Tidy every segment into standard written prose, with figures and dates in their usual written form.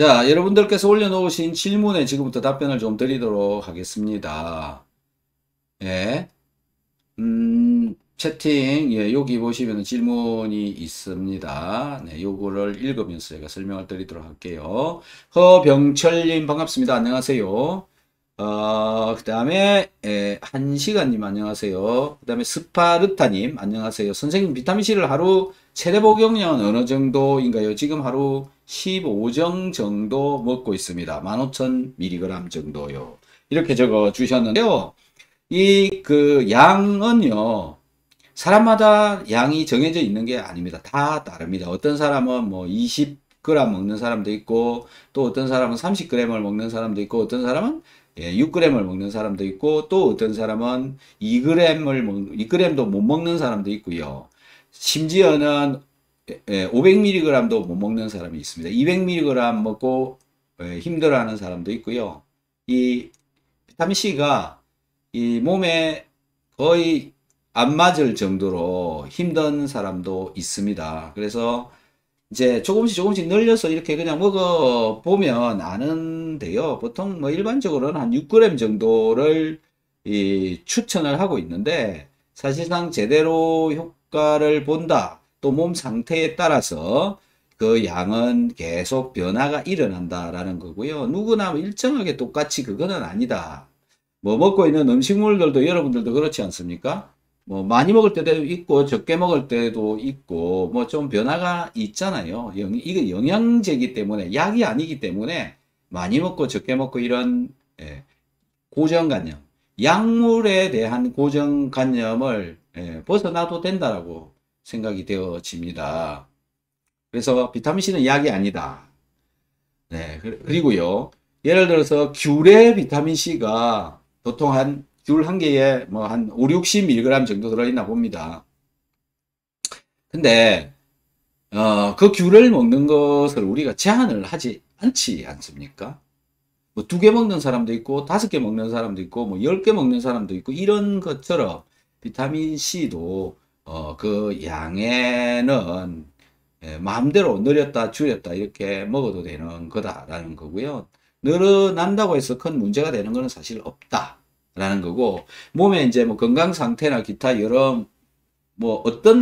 자, 여러분들께서 올려놓으신 질문에 지금부터 답변을 좀 드리도록 하겠습니다. 예. 채팅, 예, 여기 보시면 질문이 있습니다. 네, 요거를 읽으면서 제가 설명을 드리도록 할게요. 허병철님, 반갑습니다. 안녕하세요. 그 다음에, 한시간님, 안녕하세요. 그 다음에 스파르타님, 안녕하세요. 선생님, 비타민C를 하루 최대 복용량은 어느 정도인가요? 지금 하루 15정 정도 먹고 있습니다. 15,000mg 정도요. 이렇게 적어 주셨는데요. 그 양은요, 사람마다 양이 정해져 있는 게 아닙니다. 다 다릅니다. 어떤 사람은 뭐 20g 먹는 사람도 있고, 또 어떤 사람은 30g을 먹는 사람도 있고, 어떤 사람은 6g을 먹는 사람도 있고, 또 어떤 사람은 2g도 못 먹는 사람도 있고요. 심지어는 500mg도 못 먹는 사람이 있습니다. 200mg 먹고 힘들어하는 사람도 있고요. 이 비타민C가 이 몸에 거의 안 맞을 정도로 힘든 사람도 있습니다. 그래서 이제 조금씩 늘려서 이렇게 그냥 먹어 보면 아는데요. 보통 뭐 일반적으로는 한 6g 정도를 추천을 하고 있는데, 사실상 제대로 효과를 본다, 또 몸 상태에 따라서 그 양은 계속 변화가 일어난다라는 거고요. 누구나 일정하게 똑같이 그거는 아니다. 뭐 먹고 있는 음식물들도 여러분들도 그렇지 않습니까? 뭐 많이 먹을 때도 있고 적게 먹을 때도 있고 뭐 좀 변화가 있잖아요. 이거 영양제이기 때문에, 약이 아니기 때문에 많이 먹고 적게 먹고 이런 고정관념, 약물에 대한 고정관념을 벗어나도 된다라고 생각이 되어집니다. 그래서 비타민C는 약이 아니다. 네, 그리고요. 예를 들어서 귤에 비타민C가 보통 귤 한 개에 뭐 한 5, 60mg 정도 들어있나 봅니다. 근데 그 귤을 먹는 것을 우리가 제한을 하지 않지 않습니까? 뭐 2개 먹는 사람도 있고 5개 먹는 사람도 있고 뭐 10개 먹는 사람도 있고 이런 것처럼 비타민C도 그 양에는 마음대로 늘렸다 줄였다 이렇게 먹어도 되는 거다라는 거고요. 늘어난다고 해서 큰 문제가 되는 거는 사실 없다라는 거고, 몸에 이제 뭐 건강 상태나 기타 여러 뭐 어떤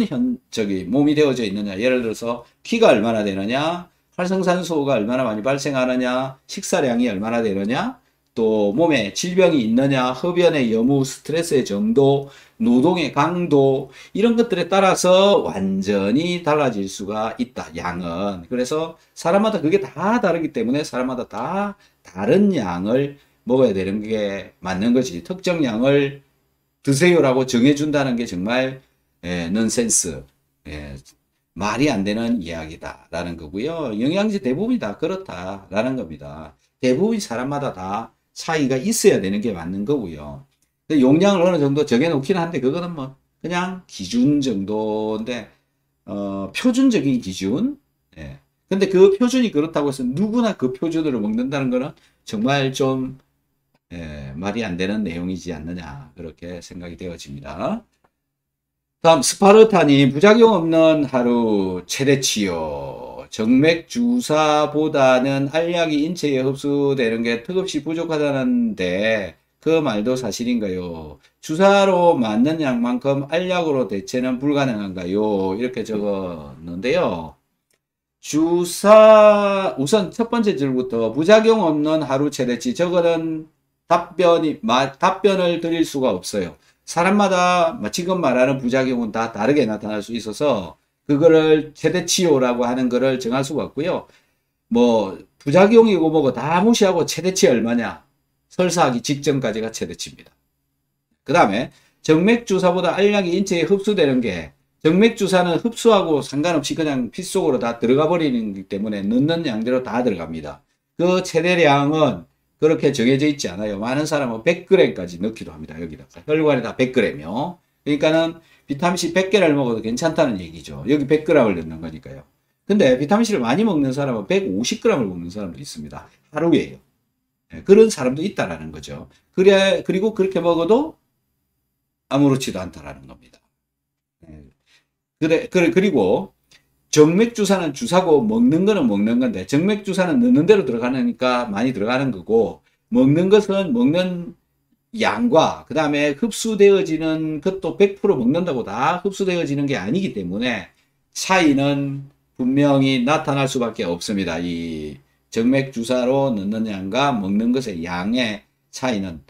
몸이 되어져 있느냐, 예를 들어서 키가 얼마나 되느냐, 활성산소가 얼마나 많이 발생하느냐, 식사량이 얼마나 되느냐, 또 몸에 질병이 있느냐, 흡연의 여무, 스트레스의 정도, 노동의 강도, 이런 것들에 따라서 완전히 달라질 수가 있다, 양은. 그래서 사람마다 그게 다 다르기 때문에 사람마다 다 다른 양을 먹어야 되는 게 맞는 거지. 특정 양을 드세요라고 정해준다는 게 정말 넌센스, 예, 말이 안 되는 이야기다라는 거고요. 영양제 대부분이 다 그렇다라는 겁니다. 대부분 사람마다 다 차이가 있어야 되는 게 맞는 거고요. 용량을 어느 정도 정해놓긴 한데 그거는 뭐 그냥 기준 정도인데, 표준적인 기준. 예. 근데 그 표준이 그렇다고 해서 누구나 그 표준으로 먹는다는 거는 정말 좀 말이 안 되는 내용이지 않느냐, 그렇게 생각이 되어집니다. 다음 스파르타님, 부작용 없는 하루 최대치요. 정맥 주사보다는 알약이 인체에 흡수되는 게 턱없이 부족하다는데 그 말도 사실인가요? 주사로 맞는 양만큼 알약으로 대체는 불가능한가요? 이렇게 적었는데요. 우선 첫 번째 줄부터 부작용 없는 하루 최대치, 저거는 답변을 드릴 수가 없어요. 사람마다 지금 말하는 부작용은 다 다르게 나타날 수 있어서 그거를 최대치요라고 하는 거를 정할 수가 없고요. 뭐 부작용이고 뭐고 다 무시하고 최대치 얼마냐, 설사하기 직전까지가 최대치입니다. 그 다음에 정맥주사보다 알약이 인체에 흡수되는 게, 정맥주사는 흡수하고 상관없이 그냥 피 속으로 다 들어가 버리는 거기 때문에 넣는 양대로 다 들어갑니다. 그 최대량은 그렇게 정해져 있지 않아요. 많은 사람은 100g까지 넣기도 합니다. 여기다가 혈관에다 100g이요. 그러니까는 비타민C 100개를 먹어도 괜찮다는 얘기죠. 여기 100g을 넣는 거니까요. 근데 비타민C를 많이 먹는 사람은 150g을 먹는 사람도 있습니다. 하루에요. 그런 사람도 있다라는 거죠. 그리고 그렇게 먹어도 아무렇지도 않다라는 겁니다. 그리고 정맥주사는 주사고 먹는 거는 먹는 건데 정맥주사는 넣는 대로 들어가니까 많이 들어가는 거고 먹는 것은 먹는 양과 그 다음에 흡수되어지는 것도 100% 먹는다고 다 흡수되어지는 게 아니기 때문에 차이는 분명히 나타날 수밖에 없습니다. 이 정맥주사로 넣는 양과 먹는 것의 양의 차이는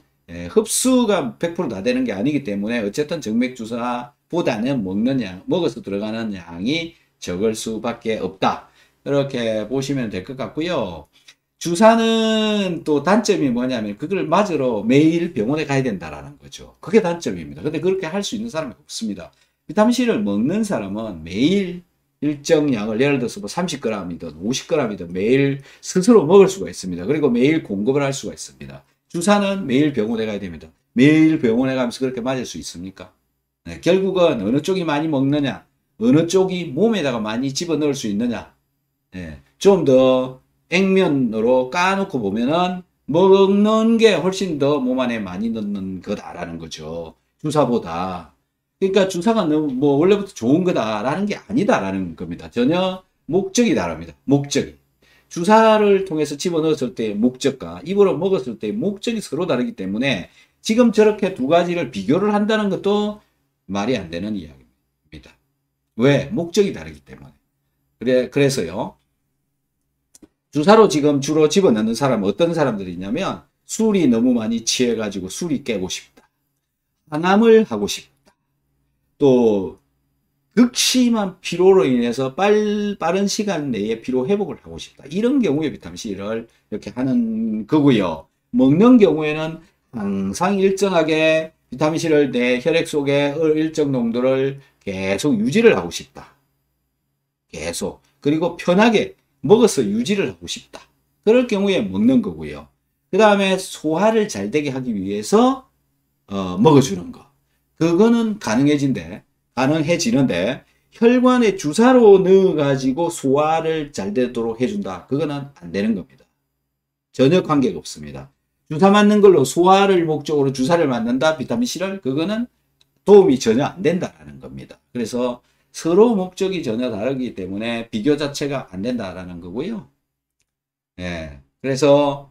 흡수가 100%다 되는 게 아니기 때문에 어쨌든 정맥주사보다는 먹는 양, 먹어서 들어가는 양이 적을 수밖에 없다. 이렇게 보시면 될 것 같고요. 주사는 또 단점이 뭐냐면 그걸 맞으러 매일 병원에 가야 된다라는 거죠. 그게 단점입니다. 근데 그렇게 할 수 있는 사람이 없습니다. 비타민C를 먹는 사람은 매일 일정 양을 예를 들어서 뭐 30g이든 50g이든 매일 스스로 먹을 수가 있습니다. 그리고 매일 공급을 할 수가 있습니다. 주사는 매일 병원에 가야 됩니다. 매일 병원에 가면서 그렇게 맞을 수 있습니까? 네, 결국은 어느 쪽이 많이 먹느냐, 어느 쪽이 몸에다가 많이 집어넣을 수 있느냐, 네, 좀 더 액면으로 까놓고 보면은 먹는 게 훨씬 더 몸 안에 많이 넣는 거다라는 거죠. 주사보다. 그러니까 주사가 너무 뭐 원래부터 좋은 거다라는 게 아니다라는 겁니다. 전혀 목적이 다릅니다. 목적이. 주사를 통해서 집어넣었을 때의 목적과 입으로 먹었을 때의 목적이 서로 다르기 때문에 지금 저렇게 두 가지를 비교를 한다는 것도 말이 안 되는 이야기입니다. 왜? 목적이 다르기 때문에. 그래서요. 주사로 지금 주로 집어넣는 사람은 어떤 사람들이 있냐면 술이 너무 많이 취해가지고 술이 깨고 싶다. 항암을 하고 싶다. 또 극심한 피로로 인해서 빠른 시간 내에 피로 회복을 하고 싶다. 이런 경우에 비타민C를 이렇게 하는 거고요. 먹는 경우에는 항상 일정하게 비타민C를 내 혈액 속에 일정 농도를 계속 유지를 하고 싶다. 계속. 그리고 편하게 먹어서 유지를 하고 싶다. 그럴 경우에 먹는 거고요. 그 다음에 소화를 잘 되게 하기 위해서 먹어주는 거. 그거는 가능해지는데 혈관에 주사로 넣어가지고 소화를 잘 되도록 해준다. 그거는 안 되는 겁니다. 전혀 관계가 없습니다. 주사 맞는 걸로 소화를 목적으로 주사를 맞는다. 비타민C를 그거는 도움이 전혀 안 된다라는 겁니다. 그래서 서로 목적이 전혀 다르기 때문에 비교 자체가 안 된다라는 거고요. 예. 그래서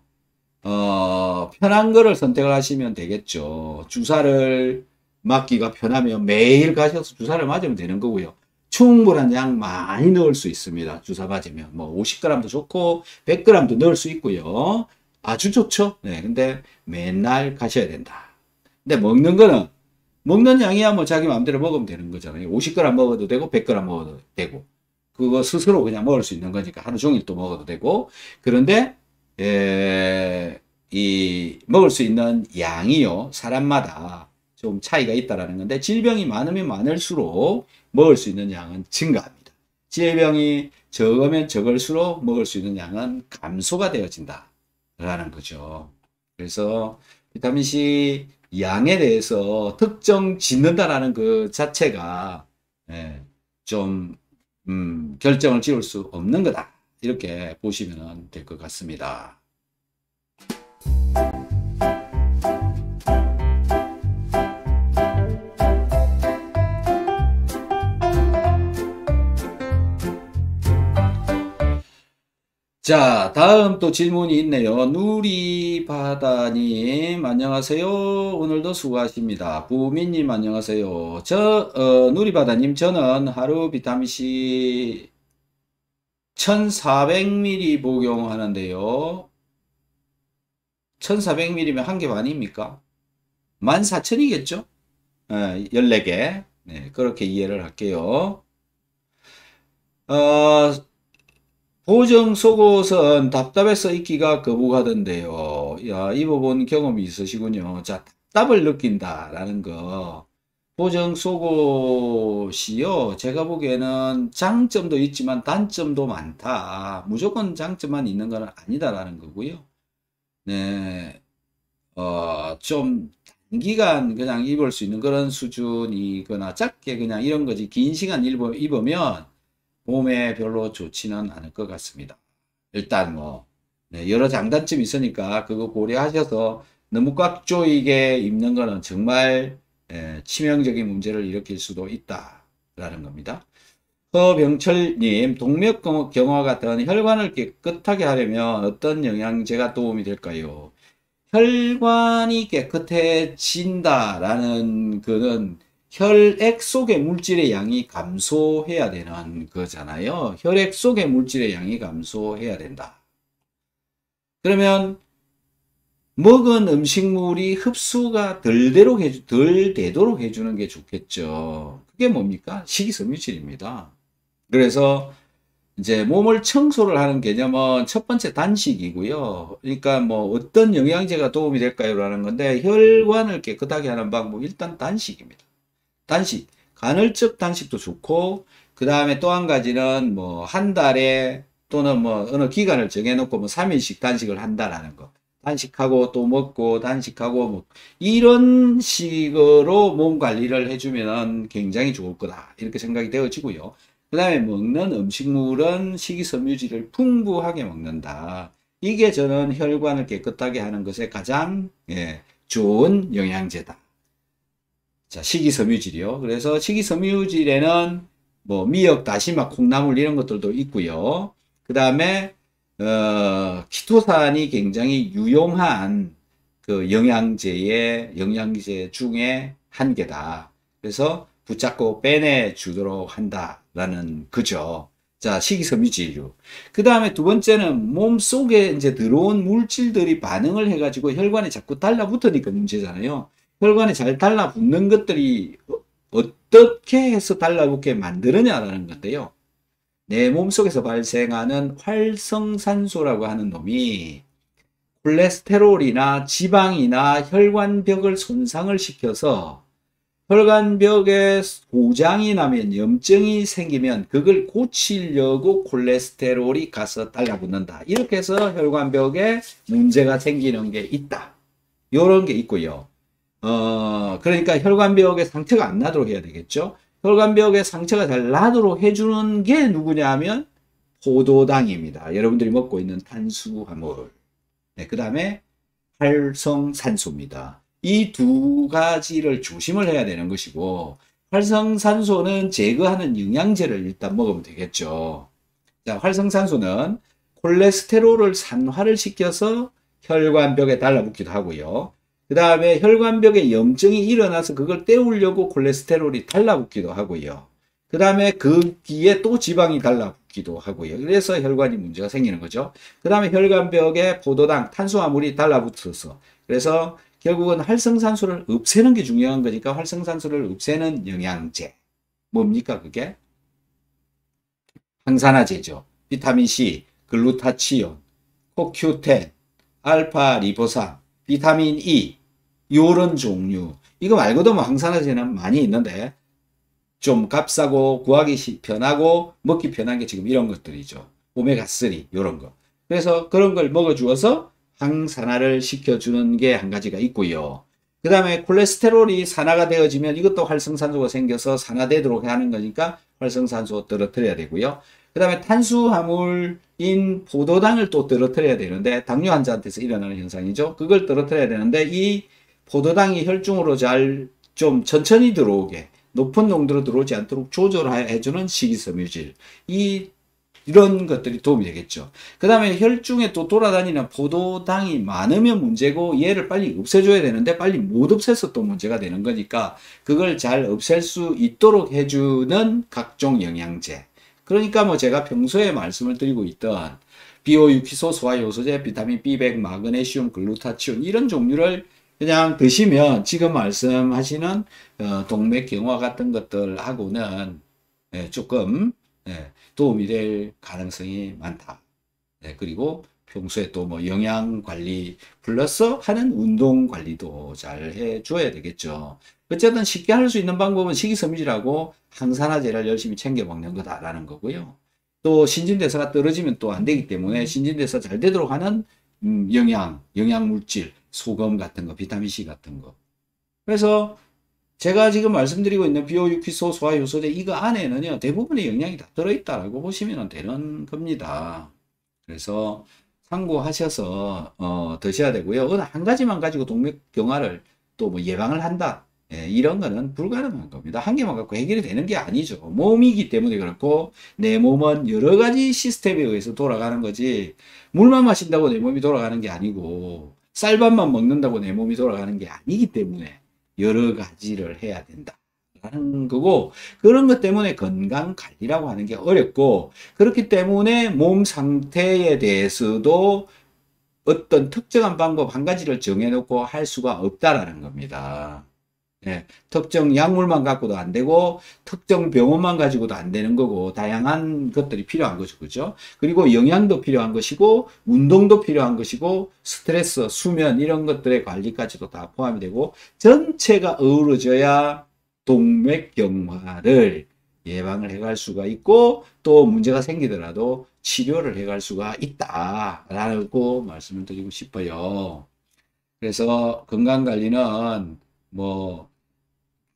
편한 거를 선택을 하시면 되겠죠. 주사를 맞기가 편하면 매일 가셔서 주사를 맞으면 되는 거고요. 충분한 양 많이 넣을 수 있습니다. 주사 맞으면 뭐 50g도 좋고 100g도 넣을 수 있고요. 아주 좋죠. 네. 근데 맨날 가셔야 된다. 근데 먹는 거는 먹는 양이야 뭐 자기 마음대로 먹으면 되는 거잖아요. 50g 먹어도 되고 100g 먹어도 되고 그거 스스로 그냥 먹을 수 있는 거니까 하루 종일 또 먹어도 되고 그런데 이 먹을 수 있는 양이요 사람마다 좀 차이가 있다라는 건데 질병이 많으면 많을수록 먹을 수 있는 양은 증가합니다. 질병이 적으면 적을수록 먹을 수 있는 양은 감소가 되어진다라는 거죠. 그래서 비타민C 양에 대해서 특정 짓는다라는 그 자체가 좀 결정을 지을 수 없는 거다. 이렇게 보시면 될 것 같습니다. 자, 다음 또 질문이 있네요. 누리바다님, 안녕하세요. 오늘도 수고하십니다. 부민님, 안녕하세요. 누리바다님, 저는 하루 비타민C 1400ml 복용하는데요. 1400ml면 한 개 반입니까? 14,000이겠죠? 14개. 네, 그렇게 이해를 할게요. 보정 속옷은 답답해서 입기가 거북하던데요. 야, 입어본 경험이 있으시군요. 자, 답답을 느낀다라는 거. 보정 속옷이요. 제가 보기에는 장점도 있지만 단점도 많다. 무조건 장점만 있는 건 아니다라는 거고요. 네, 좀 단기간 그냥 입을 수 있는 그런 수준이거나 짧게 그냥 이런 거지. 긴 시간 입으면 몸에 별로 좋지는 않을 것 같습니다. 일단 뭐 여러 장단점이 있으니까 그거 고려하셔서 너무 꽉 조이게 입는 거는 정말 치명적인 문제를 일으킬 수도 있다라는 겁니다. 허병철님, 동맥경화 같은 혈관을 깨끗하게 하려면 어떤 영양제가 도움이 될까요? 혈관이 깨끗해진다라는 거는 혈액 속의 물질의 양이 감소해야 되는 거잖아요. 혈액 속의 물질의 양이 감소해야 된다. 그러면 먹은 음식물이 흡수가 덜 되도록 해주는 게 좋겠죠. 그게 뭡니까? 식이섬유질입니다. 그래서 이제 몸을 청소를 하는 개념은 첫 번째 단식이고요. 그러니까 뭐 어떤 영양제가 도움이 될까요? 라는 건데 혈관을 깨끗하게 하는 방법 일단 단식입니다. 단식, 간헐적 단식도 좋고 그 다음에 또 한 가지는 뭐 한 달에 또는 뭐 어느 기간을 정해놓고 뭐 3일씩 단식을 한다라는 거. 단식하고 또 먹고 단식하고 뭐 이런 식으로 몸 관리를 해주면 굉장히 좋을 거다 이렇게 생각이 되어지고요. 그 다음에 먹는 음식물은 식이섬유질을 풍부하게 먹는다. 이게 저는 혈관을 깨끗하게 하는 것에 가장 좋은 영양제다. 자, 식이섬유질이요. 그래서 식이섬유질에는 뭐 미역, 다시마, 콩나물 이런 것들도 있고요. 그 다음에 키토산이 굉장히 유용한 그 영양제 중에 한 개다. 그래서 붙잡고 빼내 주도록 한다라는 거죠. 자, 식이섬유질류. 그 다음에 두 번째는 몸 속에 이제 들어온 물질들이 반응을 해가지고 혈관에 자꾸 달라붙으니까 문제잖아요. 혈관에 잘 달라붙는 것들이 어떻게 해서 달라붙게 만드느냐라는 건데요. 내 몸속에서 발생하는 활성산소라고 하는 놈이 콜레스테롤이나 지방이나 혈관벽을 손상을 시켜서 혈관벽에 고장이 나면 염증이 생기면 그걸 고치려고 콜레스테롤이 가서 달라붙는다. 이렇게 해서 혈관벽에 문제가 생기는 게 있다. 요런 게 있고요. 그러니까 혈관벽에 상처가 안 나도록 해야 되겠죠. 혈관벽에 상처가 잘 나도록 해주는 게 누구냐 하면 포도당입니다. 여러분들이 먹고 있는 탄수화물. 네, 그 다음에 활성산소입니다. 이 두 가지를 조심을 해야 되는 것이고 활성산소는 제거하는 영양제를 일단 먹으면 되겠죠. 자, 활성산소는 콜레스테롤을 산화를 시켜서 혈관벽에 달라붙기도 하고요. 그 다음에 혈관벽에 염증이 일어나서 그걸 때우려고 콜레스테롤이 달라붙기도 하고요. 그 다음에 거기에 또 지방이 달라붙기도 하고요. 그래서 혈관이 문제가 생기는 거죠. 그 다음에 혈관벽에 포도당, 탄수화물이 달라붙어서 그래서 결국은 활성산소를 없애는 게 중요한 거니까 활성산소를 없애는 영양제. 뭡니까 그게? 항산화제죠. 비타민C, 글루타치온, 코큐텐, 알파 리보산, 비타민 E 요런 종류. 이거 말고도 뭐 항산화제는 많이 있는데 좀 값싸고 구하기 편하고 먹기 편한 게 지금 이런 것들이죠. 오메가3 요런 거. 그래서 그런 걸 먹어주어서 항산화를 시켜주는 게 한 가지가 있고요. 그 다음에 콜레스테롤이 산화가 되어지면 이것도 활성산소가 생겨서 산화되도록 하는 거니까 활성산소 떨어뜨려야 되고요. 그 다음에 탄수화물인 포도당을 또 떨어뜨려야 되는데 당뇨 환자한테서 일어나는 현상이죠. 그걸 떨어뜨려야 되는데 이 포도당이 혈중으로 잘 좀 천천히 들어오게 높은 농도로 들어오지 않도록 조절해주는 식이섬유질 이런 것들이 도움이 되겠죠. 그 다음에 혈중에 또 돌아다니는 포도당이 많으면 문제고 얘를 빨리 없애줘야 되는데 빨리 못 없애서 또 문제가 되는 거니까 그걸 잘 없앨 수 있도록 해주는 각종 영양제. 그러니까 뭐 제가 평소에 말씀을 드리고 있던 비오유키소, 소화효소제, 비타민 B100, 마그네슘, 글루타치온 이런 종류를 그냥 드시면 지금 말씀하시는 동맥경화 같은 것들하고는 조금 도움이 될 가능성이 많다. 그리고 평소에 또 뭐 영양 관리 플러스 하는 운동 관리도 잘 해줘야 되겠죠. 어쨌든 쉽게 할 수 있는 방법은 식이섬유질하고 항산화제를 열심히 챙겨 먹는 거다라는 거고요. 또 신진대사가 떨어지면 또 안 되기 때문에 신진대사 잘 되도록 하는 영양물질, 소금 같은 거, 비타민C 같은 거. 그래서 제가 지금 말씀드리고 있는 비오유키소, 소화효소제 이거 안에는요 대부분의 영양이 다 들어있다라고 보시면 되는 겁니다. 그래서 참고하셔서 드셔야 되고요. 어느 한 가지만 가지고 동맥경화를 또 뭐 예방을 한다. 예, 이런 거는 불가능한 겁니다. 한 개만 갖고 해결이 되는 게 아니죠. 몸이기 때문에 그렇고 내 몸은 여러 가지 시스템에 의해서 돌아가는 거지 물만 마신다고 내 몸이 돌아가는 게 아니고 쌀밥만 먹는다고 내 몸이 돌아가는 게 아니기 때문에 여러 가지를 해야 된다. 라는 거고 그런 것 때문에 건강 관리라고 하는 게 어렵고 그렇기 때문에 몸 상태에 대해서도 어떤 특정한 방법 한 가지를 정해놓고 할 수가 없다라는 겁니다. 예, 특정 약물만 갖고도 안 되고 특정 병원만 가지고도 안 되는 거고 다양한 것들이 필요한 거죠. 그죠? 그리고 영양도 필요한 것이고 운동도 필요한 것이고 스트레스, 수면 이런 것들의 관리까지도 다 포함이 되고 전체가 어우러져야 동맥경화를 예방을 해갈 수가 있고 또 문제가 생기더라도 치료를 해갈 수가 있다라고 말씀을 드리고 싶어요. 그래서 건강관리는 뭐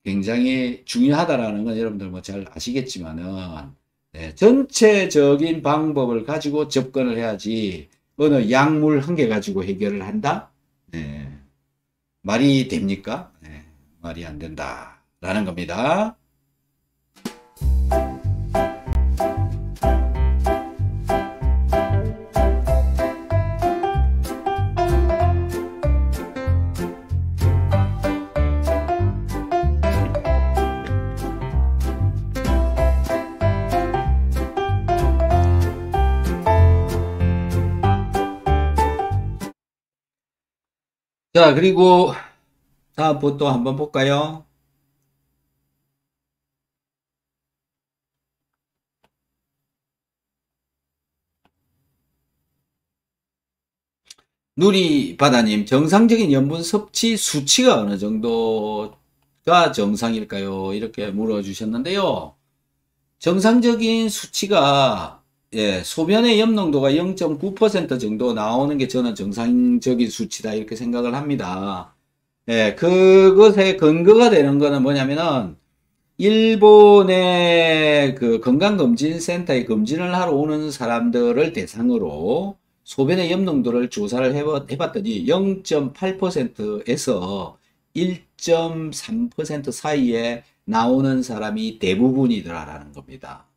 굉장히 중요하다라는 건 여러분들 뭐 잘 아시겠지만은 네, 전체적인 방법을 가지고 접근을 해야지 어느 약물 한 개 가지고 해결을 한다? 네, 말이 됩니까? 네, 말이 안 된다라는 겁니다. 자, 그리고 다음 또 한번 볼까요? 누리바다님, 정상적인 염분 섭취 수치가 어느 정도가 정상일까요? 이렇게 물어주셨는데요. 정상적인 수치가 예, 소변의 염농도가 0.9% 정도 나오는 게 저는 정상적인 수치다 이렇게 생각을 합니다. 예, 그것에 근거가 되는 거는 뭐냐면은 일본의 그 건강검진센터에 검진을 하러 오는 사람들을 대상으로 소변의 염농도를 조사를 해봤더니 0.8%에서 1.3% 사이에 나오는 사람이 대부분이더라라는 겁니다.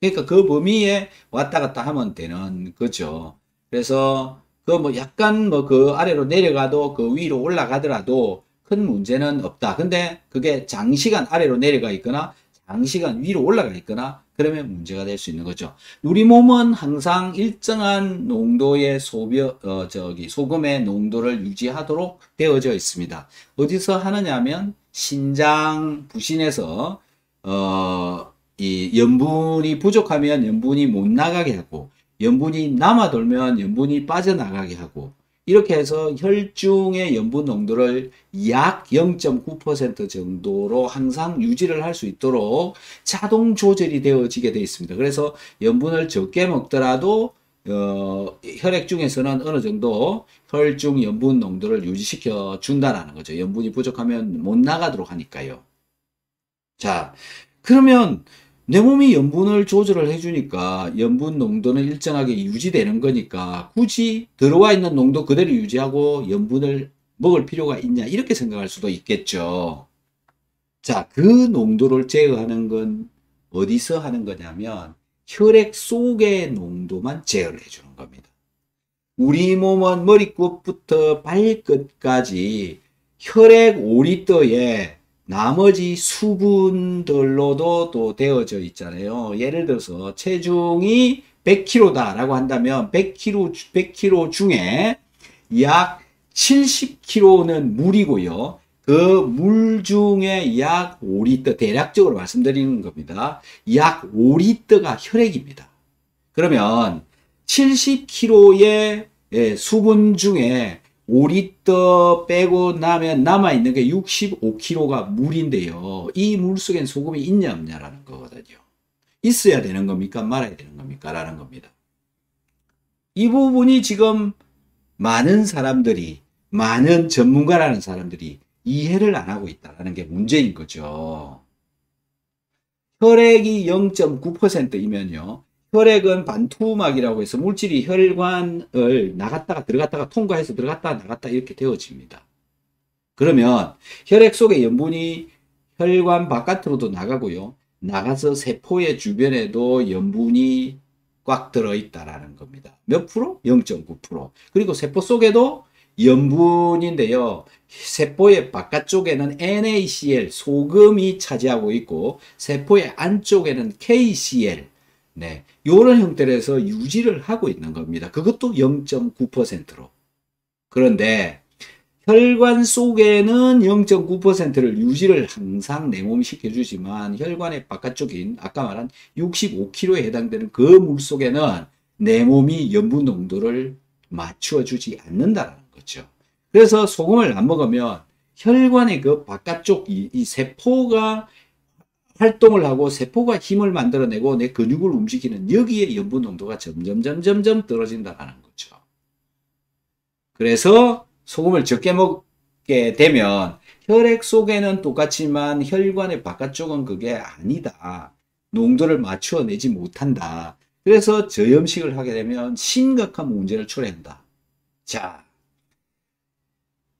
그러니까 그 범위에 왔다 갔다 하면 되는 거죠. 그래서 그 뭐 약간 뭐 그 아래로 내려가도 그 위로 올라가더라도 큰 문제는 없다. 근데 그게 장시간 아래로 내려가 있거나 장시간 위로 올라가 있거나 그러면 문제가 될 수 있는 거죠. 우리 몸은 항상 일정한 농도의 소금의 농도를 유지하도록 되어져 있습니다. 어디서 하느냐 하면 신장 부신에서 이 염분이 부족하면 염분이 못 나가게 하고 염분이 남아돌면 염분이 빠져나가게 하고 이렇게 해서 혈중의 염분 농도를 약 0.9% 정도로 항상 유지를 할 수 있도록 자동 조절이 되어지게 되어 있습니다. 그래서 염분을 적게 먹더라도 혈액 중에서는 어느 정도 혈중 염분 농도를 유지시켜 준다라는 거죠. 염분이 부족하면 못 나가도록 하니까요. 자, 그러면 내 몸이 염분을 조절을 해주니까 염분 농도는 일정하게 유지되는 거니까 굳이 들어와 있는 농도 그대로 유지하고 염분을 먹을 필요가 있냐 이렇게 생각할 수도 있겠죠. 자, 그 농도를 제어하는 건 어디서 하는 거냐면 혈액 속의 농도만 제어를 해주는 겁니다. 우리 몸은 머리끝부터 발끝까지 혈액 5리터에 나머지 수분들로도 또 되어져 있잖아요. 예를 들어서 체중이 100kg다 라고 한다면 100kg 중에 약 70kg는 물이고요. 그 물 중에 약 5리터, 대략적으로 말씀드리는 겁니다. 약 5리터가 혈액입니다. 그러면 70kg의 수분 중에 5리터 빼고 나면 남아있는 게 65kg가 물인데요. 이 물 속엔 소금이 있냐 없냐라는 거거든요. 있어야 되는 겁니까? 말아야 되는 겁니까? 라는 겁니다. 이 부분이 지금 많은 사람들이, 많은 전문가라는 사람들이 이해를 안 하고 있다는 게 문제인 거죠. 혈액이 0.9%이면요. 혈액은 반투막이라고 해서 물질이 혈관을 나갔다가 들어갔다가 통과해서 들어갔다가 나갔다 이렇게 되어집니다. 그러면 혈액 속의 염분이 혈관 바깥으로도 나가고요. 나가서 세포의 주변에도 염분이 꽉 들어있다라는 겁니다. 몇 프로? 0.9%. 그리고 세포 속에도 염분인데요. 세포의 바깥쪽에는 NaCl, 소금이 차지하고 있고, 세포의 안쪽에는 KCl, 네, 이런 형태로 해서 유지를 하고 있는 겁니다. 그것도 0.9%로. 그런데 혈관 속에는 0.9%를 유지를 항상 내 몸이 시켜주지만 혈관의 바깥쪽인 아까 말한 65kg에 해당되는 그 물 속에는 내 몸이 염분 농도를 맞추어주지 않는다는 거죠. 그래서 소금을 안 먹으면 혈관의 그 바깥쪽 이 세포가 활동을 하고 세포가 힘을 만들어내고 내 근육을 움직이는 여기에 염분 농도가 점점 떨어진다는 거죠. 그래서 소금을 적게 먹게 되면 혈액 속에는 똑같지만 혈관의 바깥쪽은 그게 아니다. 농도를 맞추어내지 못한다. 그래서 저염식을 하게 되면 심각한 문제를 초래한다. 자,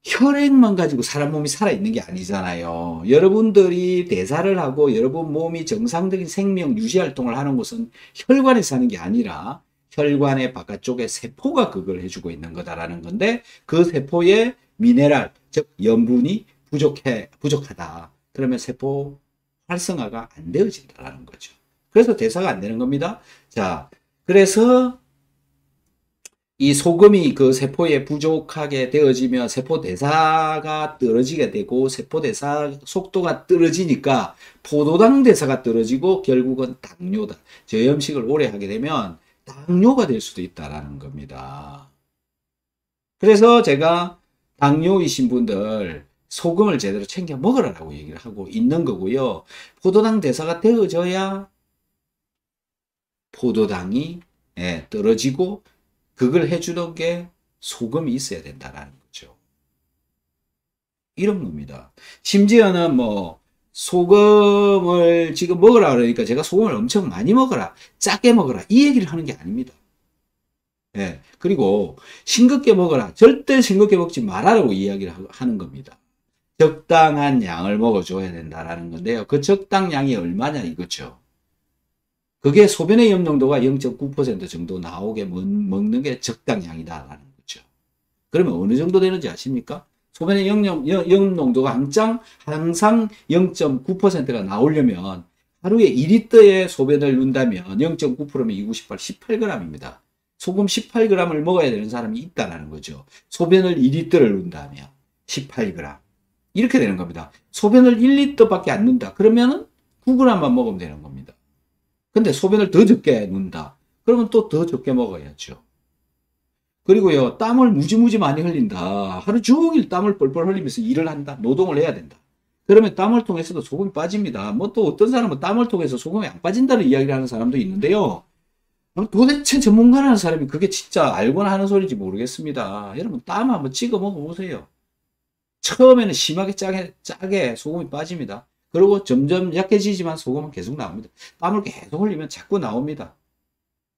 혈액만 가지고 사람 몸이 살아있는 게 아니잖아요. 여러분들이 대사를 하고 여러분 몸이 정상적인 생명 유지 활동을 하는 곳은 혈관에 사는 게 아니라 혈관의 바깥쪽에 세포가 그걸 해주고 있는 거다라는 건데 그 세포의 미네랄, 즉 염분이 부족하다. 그러면 세포 활성화가 안 되어진다는 거죠. 그래서 대사가 안 되는 겁니다. 자, 그래서 이 소금이 그 세포에 부족하게 되어지면 세포 대사가 떨어지게 되고 세포 대사 속도가 떨어지니까 포도당 대사가 떨어지고 결국은 당뇨다. 저염식을 오래 하게 되면 당뇨가 될 수도 있다라는 겁니다. 그래서 제가 당뇨이신 분들 소금을 제대로 챙겨 먹으라고 얘기를 하고 있는 거고요. 포도당 대사가 되어져야 포도당이 떨어지고 그걸 해주는 게 소금이 있어야 된다는 거죠. 이런 겁니다. 심지어는 뭐 소금을 지금 먹으라 그러니까 제가 소금을 엄청 많이 먹어라, 작게 먹어라 이 얘기를 하는 게 아닙니다. 예, 그리고 싱겁게 먹어라, 절대 싱겁게 먹지 말아라고 이야기를 하는 겁니다. 적당한 양을 먹어줘야 된다라는 건데요. 그 적당량이 얼마냐 이거죠. 그게 소변의 염농도가 0.9% 정도 나오게 먹는 게 적당량이다라는 거죠. 그러면 어느 정도 되는지 아십니까? 소변의 염농도가 항상 0.9%가 나오려면 하루에 2리터의 소변을 넣는다면 0.9%면 298, 18g입니다. 소금 18g을 먹어야 되는 사람이 있다는 거죠. 소변을 2리터를 넣는다면 18g. 이렇게 되는 겁니다. 소변을 1리터밖에 안 넣는다. 그러면 9g만 먹으면 되는 겁니다. 근데 소변을 더 적게 넣는다. 그러면 또 더 적게 먹어야죠. 그리고요, 땀을 무지무지 많이 흘린다. 하루 종일 땀을 뻘뻘 흘리면서 일을 한다. 노동을 해야 된다. 그러면 땀을 통해서도 소금이 빠집니다. 뭐 또 어떤 사람은 땀을 통해서 소금이 안 빠진다는 이야기를 하는 사람도 있는데요. 도대체 전문가라는 사람이 그게 진짜 알거나 하는 소리인지 모르겠습니다. 여러분 땀 한번 찍어 먹어보세요. 처음에는 심하게 짜게 소금이 빠집니다. 그리고 점점 약해지지만 소금은 계속 나옵니다. 땀을 계속 흘리면 자꾸 나옵니다.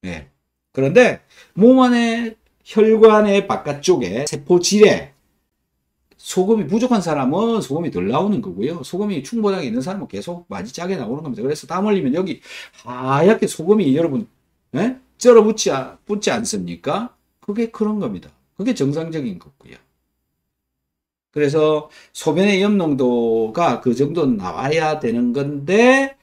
예. 그런데 몸 안에 혈관의 바깥쪽에 세포질에 소금이 부족한 사람은 소금이 덜 나오는 거고요. 소금이 충분하게 있는 사람은 계속 많이 짜게 나오는 겁니다. 그래서 땀 흘리면 여기 하얗게 소금이 여러분 붙지 않습니까? 그게 그런 겁니다. 그게 정상적인 거고요. 그래서 소변의 염농도가 그 정도 나와야 되는 건데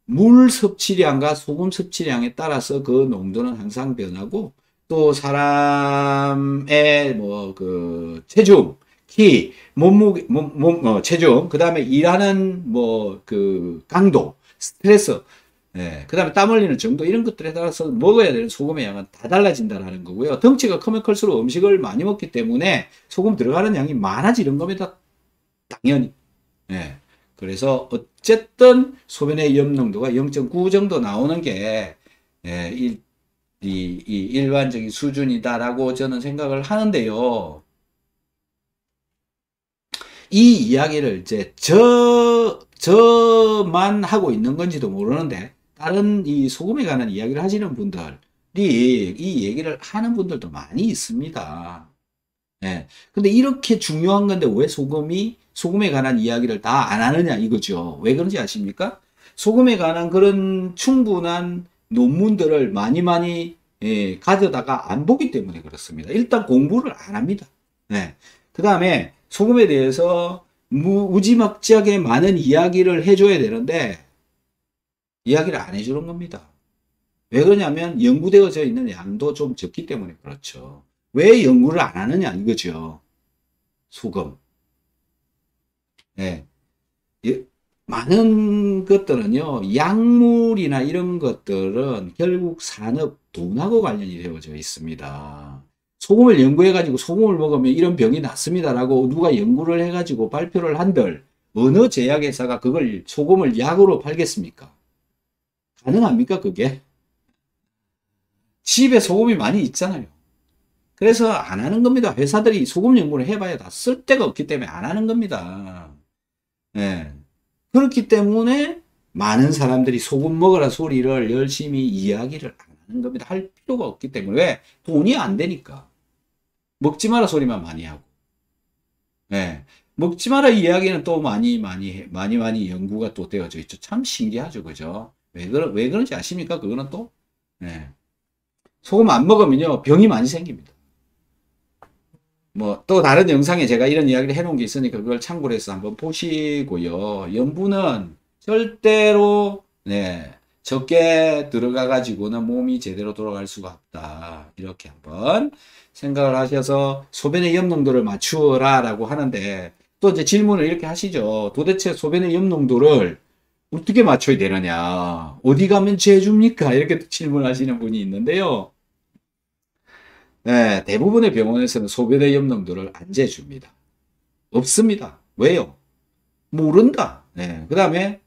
물 섭취량과 소금 섭취량에 따라서 그 농도는 항상 변하고 또 사람의 뭐 그 체중, 키, 몸무게, 체중, 그 다음에 일하는 뭐 그 강도, 스트레스, 그 다음에 땀 흘리는 정도 이런 것들에 따라서 먹어야 되는 소금의 양은 다 달라진다는 거고요. 덩치가 크면 클수록 음식을 많이 먹기 때문에 소금 들어가는 양이 많아지는 겁니다. 당연히. 그래서 어쨌든 소변의 염농도가 0.9 정도 나오는 게 이 일반적인 수준이다라고 저는 생각을 하는데요. 이 이야기를 이제 저만 하고 있는 건지도 모르는데 다른 이 소금에 관한 이야기를 하시는 분들이 이 얘기를 하는 분들도 많이 있습니다. 예. 근데 이렇게 중요한 건데 왜 소금에 관한 이야기를 다 안 하느냐 이거죠. 왜 그런지 아십니까? 소금에 관한 그런 충분한 논문들을 많이 가져다가 안 보기 때문에 그렇습니다. 일단 공부를 안 합니다. 네. 그 다음에 소금에 대해서 무지막지하게 많은 이야기를 해줘야 되는데 이야기를 안 해주는 겁니다. 왜 그러냐면 연구되어져 있는 양도 좀 적기 때문에 그렇죠. 왜 연구를 안 하느냐 이거죠. 소금. 네. 많은 것들은요, 약물이나 이런 것들은 결국 산업, 돈하고 관련이 되어져 있습니다. 소금을 연구해가지고 소금을 먹으면 이런 병이 낫습니다라고 누가 연구를 해가지고 발표를 한들 어느 제약회사가 그걸 소금을 약으로 팔겠습니까? 가능합니까, 그게? 집에 소금이 많이 있잖아요. 그래서 안 하는 겁니다. 회사들이 소금 연구를 해봐야 다 쓸데가 없기 때문에 안 하는 겁니다. 예. 그렇기 때문에 많은 사람들이 소금 먹으라 소리를 열심히 이야기를 안 하는 겁니다. 할 필요가 없기 때문에. 왜? 돈이 안 되니까. 먹지 마라 소리만 많이 하고. 예. 먹지 마라 이야기는 또 많이 연구가 또 되어져 있죠. 참 신기하죠. 그죠? 왜 그런지 아십니까? 그거는 또. 예. 소금 안 먹으면요. 병이 많이 생깁니다. 뭐 또 다른 영상에 제가 이런 이야기를 해놓은 게 있으니까 그걸 참고로 해서 한번 보시고요. 염분은 절대로 적게 들어가 가지고는 몸이 제대로 돌아갈 수가 없다. 이렇게 한번 생각을 하셔서 소변의 염농도를 맞추어라 라고 하는데 또 이제 질문을 이렇게 하시죠. 도대체 소변의 염농도를 어떻게 맞춰야 되느냐? 어디 가면 재줍니까? 이렇게 질문하시는 분이 있는데요. 네, 대부분의 병원에서는 소변의 염농도를 안 재줍니다. 없습니다. 왜요? 모른다. 네, 그 다음에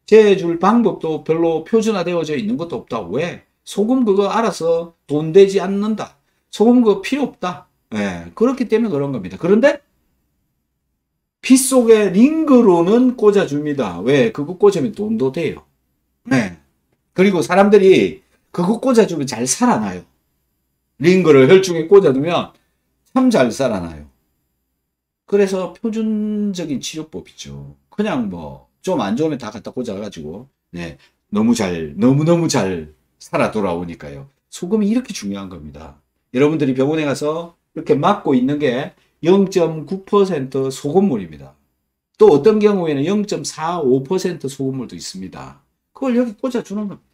재줄 방법도 별로 표준화되어져 있는 것도 없다. 왜? 소금 그거 알아서 돈 되지 않는다. 소금 그거 필요 없다. 네, 그렇기 때문에 그런 겁니다. 그런데 피 속에 링거로는 꽂아줍니다. 왜? 그거 꽂으면 돈도 돼요. 네. 그리고 사람들이 그거 꽂아주면 잘 살아나요. 링거를 혈중에 꽂아두면 참 잘 살아나요. 그래서 표준적인 치료법이죠. 그냥 뭐 좀 안 좋으면 다 갖다 꽂아가지고 너무너무 잘 살아 돌아오니까요. 소금이 이렇게 중요한 겁니다. 여러분들이 병원에 가서 이렇게 맞고 있는 게 0.9% 소금물입니다. 또 어떤 경우에는 0.45% 소금물도 있습니다. 그걸 여기 꽂아주는 겁니다.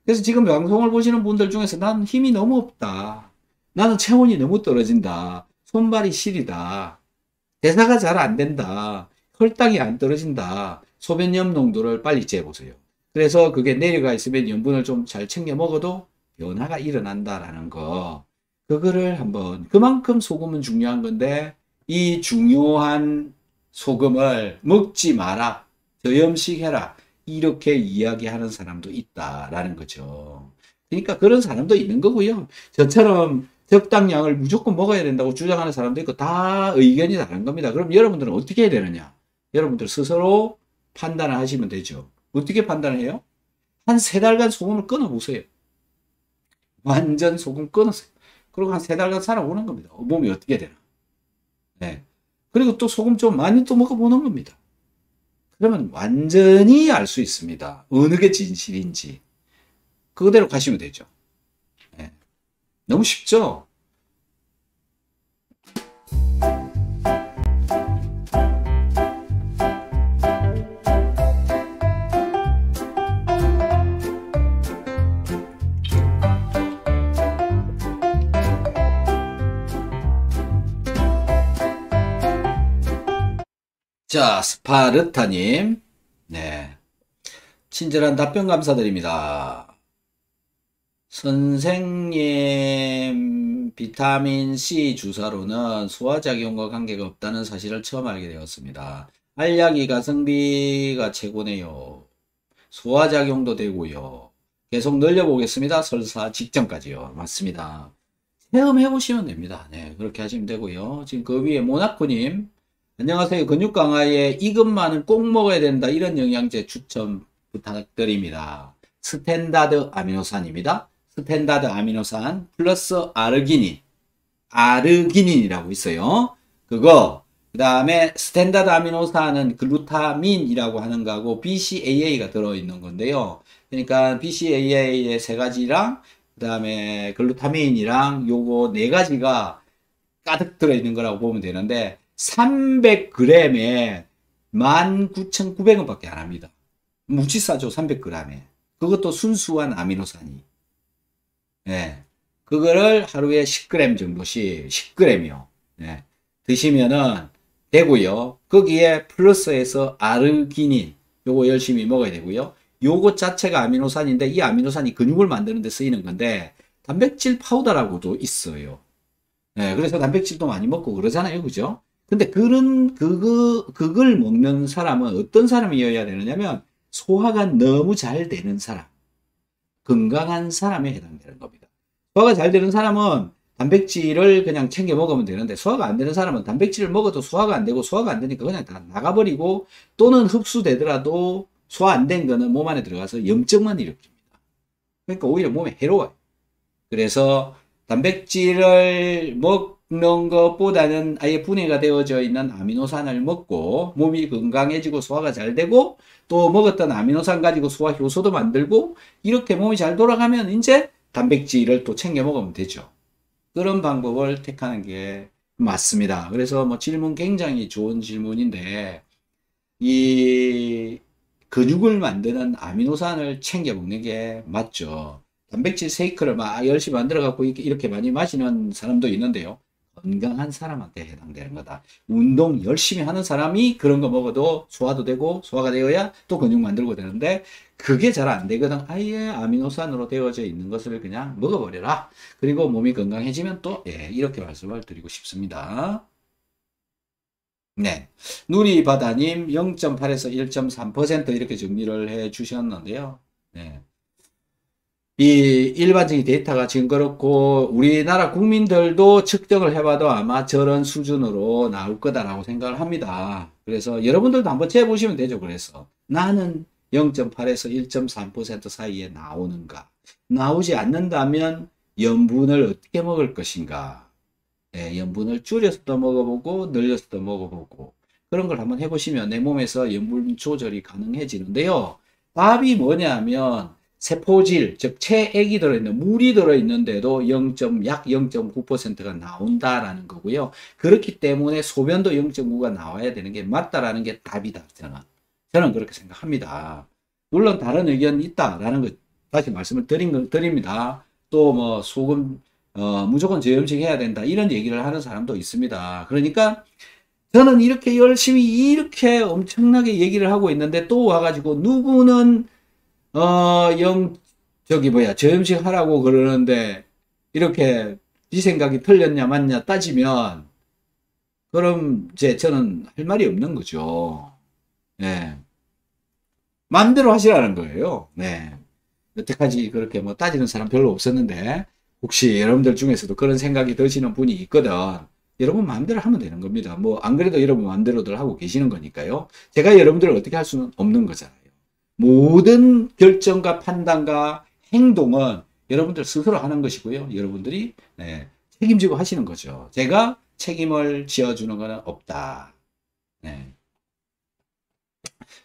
그래서 지금 방송을 보시는 분들 중에서 난 힘이 너무 없다. 나는 체온이 너무 떨어진다. 손발이 시리다. 대사가 잘 안 된다. 혈당이 안 떨어진다. 소변염 농도를 빨리 재보세요. 그래서 그게 내려가 있으면 염분을 좀 잘 챙겨 먹어도 변화가 일어난다라는 거. 그거를 한번, 그만큼 소금은 중요한 건데, 이 중요한 소금을 먹지 마라. 저염식해라. 이렇게 이야기하는 사람도 있다라는 거죠. 그러니까 그런 사람도 있는 거고요. 저처럼 적당량을 무조건 먹어야 된다고 주장하는 사람도 있고 다 의견이 다른 겁니다. 그럼 여러분들은 어떻게 해야 되느냐? 여러분들 스스로 판단을 하시면 되죠. 어떻게 판단을 해요? 한 3달간 소금을 끊어보세요. 완전 소금 끊으세요. 그리고 한 3달간 살아보는 겁니다. 몸이 어떻게 되나. 네. 그리고 또 소금 좀 많이 또 먹어보는 겁니다. 그러면 완전히 알 수 있습니다. 어느 게 진실인지. 그대로 가시면 되죠. 네. 너무 쉽죠? 자, 스파르타님. 네. 친절한 답변 감사드립니다. 선생님, 비타민C 주사로는 소화작용과 관계가 없다는 사실을 처음 알게 되었습니다. 알약이 가성비가 최고네요. 소화작용도 되고요. 계속 늘려보겠습니다. 설사 직전까지요. 맞습니다. 체험해보시면 됩니다. 네, 그렇게 하시면 되고요. 지금 그 위에 모나코님. 안녕하세요. 근육 강화에 이것만은 꼭 먹어야 된다. 이런 영양제 추천 부탁드립니다. 스탠다드 아미노산입니다. 스탠다드 아미노산 플러스 아르기닌. 아르기닌이라고 있어요. 그거 그 다음에 스탠다드 아미노산은 글루타민이라고 하는 거하고 BCAA가 들어있는 건데요. 그러니까 BCAA의 세 가지랑 그 다음에 글루타민이랑 요거 네 가지가 가득 들어있는 거라고 보면 되는데 300g에 19,900원밖에 안 합니다. 무지 싸죠. 300g에. 그것도 순수한 아미노산이. 예. 그거를 하루에 10g 정도씩 10g이요. 예. 드시면은 되고요. 거기에 플러스해서 아르기닌 요거 열심히 먹어야 되고요. 요거 자체가 아미노산인데 이 아미노산이 근육을 만드는 데 쓰이는 건데 단백질 파우더라고도 있어요. 예, 그래서 단백질도 많이 먹고 그러잖아요. 그죠? 근데 그걸 먹는 사람은 어떤 사람이어야 되느냐면 소화가 너무 잘 되는 사람, 건강한 사람에 해당되는 겁니다. 소화가 잘 되는 사람은 단백질을 그냥 챙겨 먹으면 되는데 소화가 안 되는 사람은 단백질을 먹어도 소화가 안 되고 소화가 안 되니까 그냥 다 나가버리고 또는 흡수되더라도 소화 안 된 거는 몸 안에 들어가서 염증만 일으킵니다. 그러니까 오히려 몸에 해로워요. 그래서 단백질을 먹는 것보다는 아예 분해가 되어져 있는 아미노산을 먹고 몸이 건강해지고 소화가 잘 되고 또 먹었던 아미노산 가지고 소화 효소도 만들고 이렇게 몸이 잘 돌아가면 이제 단백질을 또 챙겨 먹으면 되죠. 그런 방법을 택하는 게 맞습니다. 그래서 뭐 질문 굉장히 좋은 질문인데 이 근육을 만드는 아미노산을 챙겨 먹는 게 맞죠. 단백질 쉐이크를 막 열심히 만들어 갖고 이렇게 많이 마시는 사람도 있는데요. 건강한 사람한테 해당되는 거다. 운동 열심히 하는 사람이 그런 거 먹어도 소화도 되고 소화가 되어야 또 근육 만들고 되는데 그게 잘 안 되거든. 아예 아미노산으로 되어져 있는 것을 그냥 먹어버려라. 그리고 몸이 건강해지면 또 예, 이렇게 말씀을 드리고 싶습니다. 네. 누리바다님 0.8에서 1.3% 이렇게 정리를 해 주셨는데요. 네. 이 일반적인 데이터가 지금 그렇고 우리나라 국민들도 측정을 해봐도 아마 저런 수준으로 나올 거다라고 생각을 합니다. 그래서 여러분들도 한번 재보시면 되죠. 그래서 나는 0.8에서 1.3% 사이에 나오는가? 나오지 않는다면 염분을 어떻게 먹을 것인가? 예, 염분을 줄여서도 먹어보고 늘려서도 먹어보고 그런 걸 한번 해보시면 내 몸에서 염분 조절이 가능해지는데요. 답이 뭐냐면 세포질, 즉 체액이 들어있는 물이 들어있는데도 약 0.9%가 나온다라는 거고요. 그렇기 때문에 소변도 0.9가 나와야 되는 게 맞다라는 게 답이다. 저는 그렇게 생각합니다. 물론 다른 의견이 있다라는 거 다시 말씀을 드립니다. 또 뭐 소금 무조건 저염식 해야 된다 이런 얘기를 하는 사람도 있습니다. 그러니까 저는 이렇게 열심히 이렇게 엄청나게 얘기를 하고 있는데 또 와가지고 누구는 저기 뭐야 저염식 하라고 그러는데 이렇게 네 생각이 틀렸냐 맞냐 따지면 그럼 이제 저는 할 말이 없는 거죠. 네. 마음대로 하시라는 거예요. 네. 여태까지 그렇게 뭐 따지는 사람 별로 없었는데 혹시 여러분들 중에서도 그런 생각이 드시는 분이 있거든. 여러분 마음대로 하면 되는 겁니다. 뭐 안 그래도 여러분 마음대로들 하고 계시는 거니까요. 제가 여러분들을 어떻게 할 수는 없는 거잖아요. 모든 결정과 판단과 행동은 여러분들 스스로 하는 것이고요. 여러분들이 네, 책임지고 하시는 거죠. 제가 책임을 지어주는 것은 없다. 네.